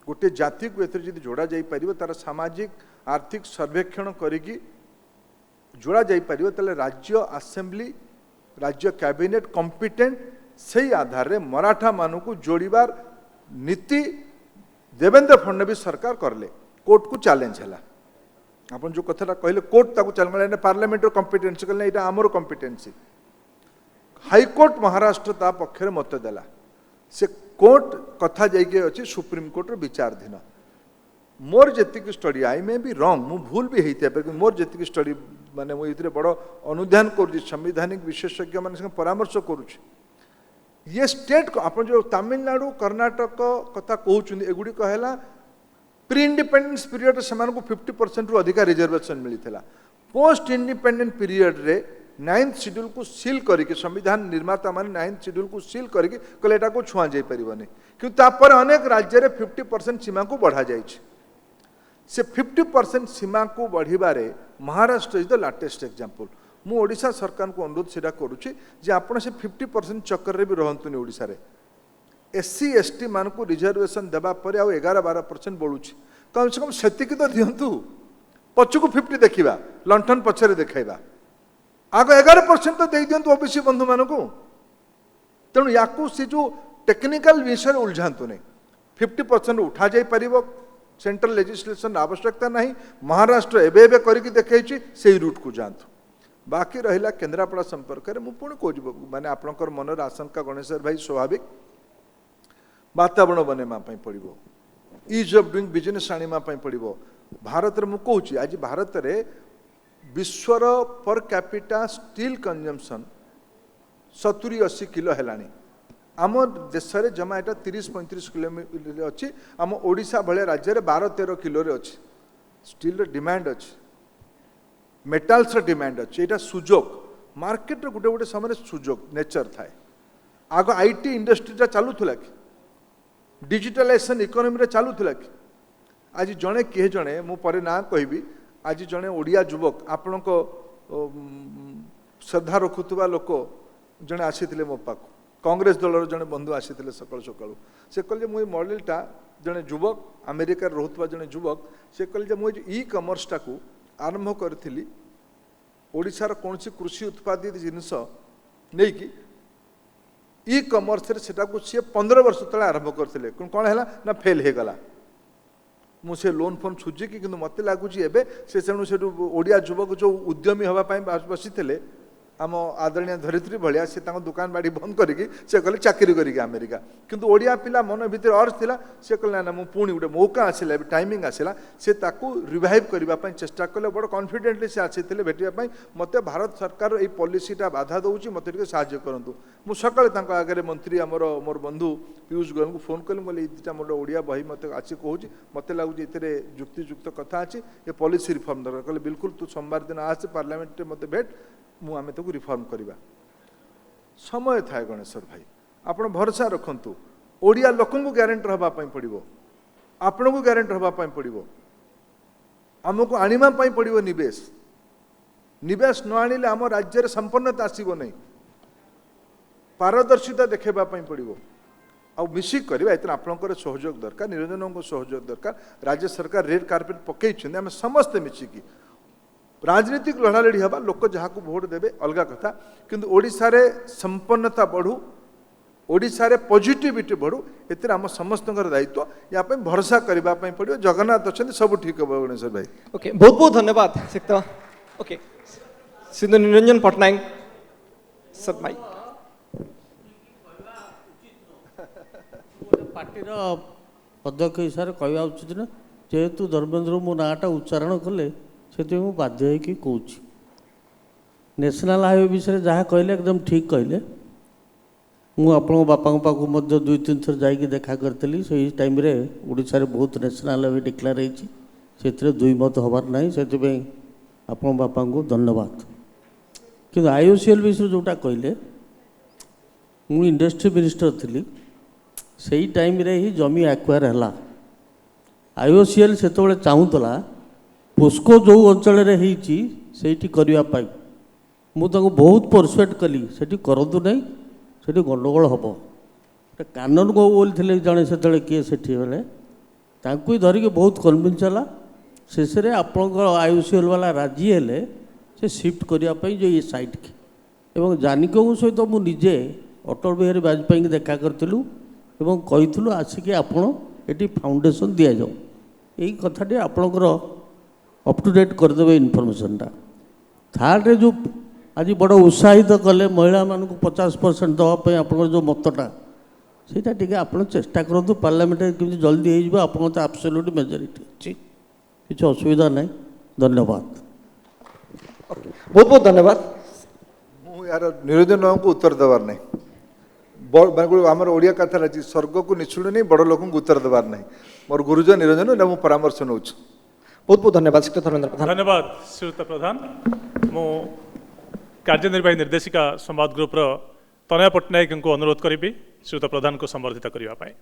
गोटे जाति को एथरे जदि जोड़ा जाई परिबो तार सामाजिक आर्थिक सर्वेक्षण करिकी जोड़ा जाई परिबो तले राज्य असेंबली राज्य कैबिनेट कॉम्पिटेंट सही आधार रे मराठा मानु को जोड़ीबार नीति देवेंद्र फडणवीस सरकार करले कोर्ट को चैलेंज हैला आपन जो कथाटा कहले कोर्ट ताको चैलेंज पार्लियामेंट रो कॉम्पिटेंसी कहले एटा हमर कॉम्पिटेंसी हाईकोर्ट महाराष्ट्र ता पक्षरे मत देला से कोर्ट कथा जाइके अच्छी सुप्रीम कोर्ट विचारधीन मोर जी study I may be wrong मु भूल भी होता मोर जी स्टडी माने मुझे बड़ अनुध्यान कर संवैधानिक विशेषज्ञ मान परामर्श करुच्ची ये स्टेट को आप जो तमिलनाडु कर्णाटक कथा कहते एगुड़िक है प्री इंडिपेंडेंस पीरियड से 50% रु अधिक रिजर्वेशन मिलता पोस्ट इंडिपेंडेंट पीरियड रे 9th शेड्यूल को सील करके संविधान निर्माता मान 9th शेड्यूल को सील करके कहले एटा को छुआ जाई परिबनी कि तापर अनेक राज्य रे 50% सीमा को बढ़ा जाई से 50% सीमा को बढ़िबारे Maharashtra is the latest example मु ओडिशा सरकार को अनुरोध सेटा करूची जे आपण से 50% चक्कर रे भी रहंतुनी ओडिशा रे एससी एसटी मान को रिजर्वेशन देबा परे आ 11-12% बढ़ुची कम से कम सेतिक तो दियंतु पछकु 50 देखिबा लंठन पछरे देखाइबा आग 11% तो दे दियंतु ओबीसी बंधु मान को तेणु याकू से जो टेक्निकल विषय उलझातु नहीं 50% उठा जाई परिबो सेंट्रल लेजिस्लेशन आवश्यकता नहीं महाराष्ट्र एबे करके देखै से रूट को जानतु बाकी रहिला केन्द्रापड़ा संपर्क में मुझे कह माने आपनकर मनर आशंका गणेश भाई स्वाभाविक वातावरण बनवा पड़ो इज ऑफ डूइंग बिजनेस आने पड़ो भारत में मुझे आज भारत में विश्वर per capita steel consumption 70-80 kilo है आम देश में जमा यहाँ 30-35 किलो अच्छी आम ओडिशा भाया राज्य में 12-13 किलो अच्छी स्टील डिमांड अच्छी मेटाल्स डिमांड अच्छी यहाँ सुजोग मार्केट गोटे गोटे समय सुजोग नेचर थाए आग आईटी इंडस्ट्रीटा चलुला कि डिजिटलाइजेशन इकोनॉमी चलुला कि आज जड़े किए जड़े मुझे ना कहबी आज जड़े ओडिया युवक आपण श्रद्धा रखुवा लोक जड़े आसी मो पाक कांग्रेस दलर जड़े बंधु आसी सकाल सकाल से कहले मुझे मॉडलटा जड़े युवक अमेरिका रोहुवा जड़े युवक से कहले मुझे ई कमर्सटा को आरंभ करी ओडिशार कौन सी कृषि उत्पादित जिनस नहीं कि ई कमर्स से 15 वर्ष तले आरंभ करते कौन है ना फेल हो गला मुझे लोन फोन सुझिकी कि मत लगुच से ओडिया युवक जो उद्यमी हाँपाई बसी आम आदरणीय धरित्री भाया से दुकान बाड़ी बंद करके से कहले चाकरी करी अमेरिका किंतु ओडिया पिला मन भितर अर्ज थिला से कहले ना पुणी गोटे मौका आसला टाइमिंग आसला से ताकू रिवाइव करने चेष्टा कले बड़ कॉन्फिडेंटली से आसी भेटापी मत भारत सरकार ये पॉलिसीटा बाधा दूसरी मत साहाय्य करूँ मुझे सकाଳେ आगे मंत्री आमर मोर बंधु पीयूष गोयल को फोन कली बोले दुटा मोर ओडिया बही मत आसी कहूँ मत लगुच ये युक्तियुक्त कथा अच्छी ये पॉलिसी रिफॉर्म दरकार कहले बिल्कुल तू सोमवार दिन आसे पार्लियामेंट मत भेट मुझे ताको रिफॉर्म करवा समय थाए गणेश्वर भाई आप भरोसा रखु ओडिया लोक ग्यारंटर हाँपाई पड़ो आपण को ग्यारंटर हाँपाई पड़ो आमको आने पड़ो निवेश निवेश न आनिले आम राज्य संपन्नता आसब नहीं पारदर्शिता देखापी पड़ो आ मिसिक करवा ये आपंकर सहयोग दरकार निरंजन सहयोग दरकार राज्य सरकार रेड कार्पेट पकई आम समस्ते मिसिकी राजनीतिक लड़ालड़ी हवा लोक जहाँ को भोट देवे अलग कथा किंतु ओडिशा रे संपन्नता बढ़ू ओडिशा रे पॉजिटिविटी बढ़ू एतिर आम समस्त दायित्व या पे भरोसा करबा पई पड़ियो जगन्नाथ अछन सब ठीक हो गणेश्वर भाई ओके बहुत बहुत धन्यवाद सिक्त ओके सिंधु निरंजन पटनायक सर माइक पार्टीर अध्यक्ष हिसाब से कहवा उचित ना जेहेतु धर्मेंद्र मो नाटा उच्चारण कले से बाध्य होगी कौच नेशनल हाईवे विषय जहाँ कहले एकदम ठीक कहले मु आपण बापा पाखु मध्य 2-3 थर जाइए देखा करी से टाइम रे ओडिशा रे बहुत नेशनल हाईवे डिक्लेयर होती दुई मत हबार ना से आपण बापा को धन्यवाद कि आईओसीएल विषय जोटा कहले मु इंडस्ट्री मिनिस्टर थी से टाइम रे ही जमी एक्वायर है आईओसीएल से चाहूला पोस्को जो अंचल से करने मुझे बहुत परसुएट कली से करूँ ना से गंडगोल हम कानून गो बोलते जड़े से किए से बेले धरिकी बहुत कन्विन्स है शेष में आपंकर आईओसीएल वाला राजी है से शिफ्ट करने जो ये साइट की एवं जानिकों सहित मुझे अटल बिहारी वाजपेयी देखा करूँ एवं कही आसिक आपण ये फाउंडेशन दि जाऊ यही कथाटी आपणकर अप टू डेट करदे इनफर्मेशनटा थर्ड जो आज बड़ उत्साहित कले महिला मानक 50% दवाई आप जो मतटा सेटा टी आप चेष्टा करूँ पार्लियामेंट केमी जल्दी हो आप एब्सोल्यूट मेजोरिटी अच्छी किसी असुविधा ना धन्यवाद बहुत बहुत धन्यवाद मु यार निरंजन बाबू को उत्तर देवार नहीं आम ओडिया कथा अच्छी स्वर्ग को निछुड़ नहीं बड़ लोक उत्तर देवार नहीं मोर गुरुजन निरंजन मु परामर्श नौ बहुत बहुत धन्यवाद श्री धर्मेंद्र प्रधान धन्यवाद श्रीयुत प्रधान मु कार्यनिर्वाही निर्देशिका संवाद ग्रुप्र तनया पट्टनायक को अनुरोध करी श्रीयुत प्रधान को संबर्धित करने।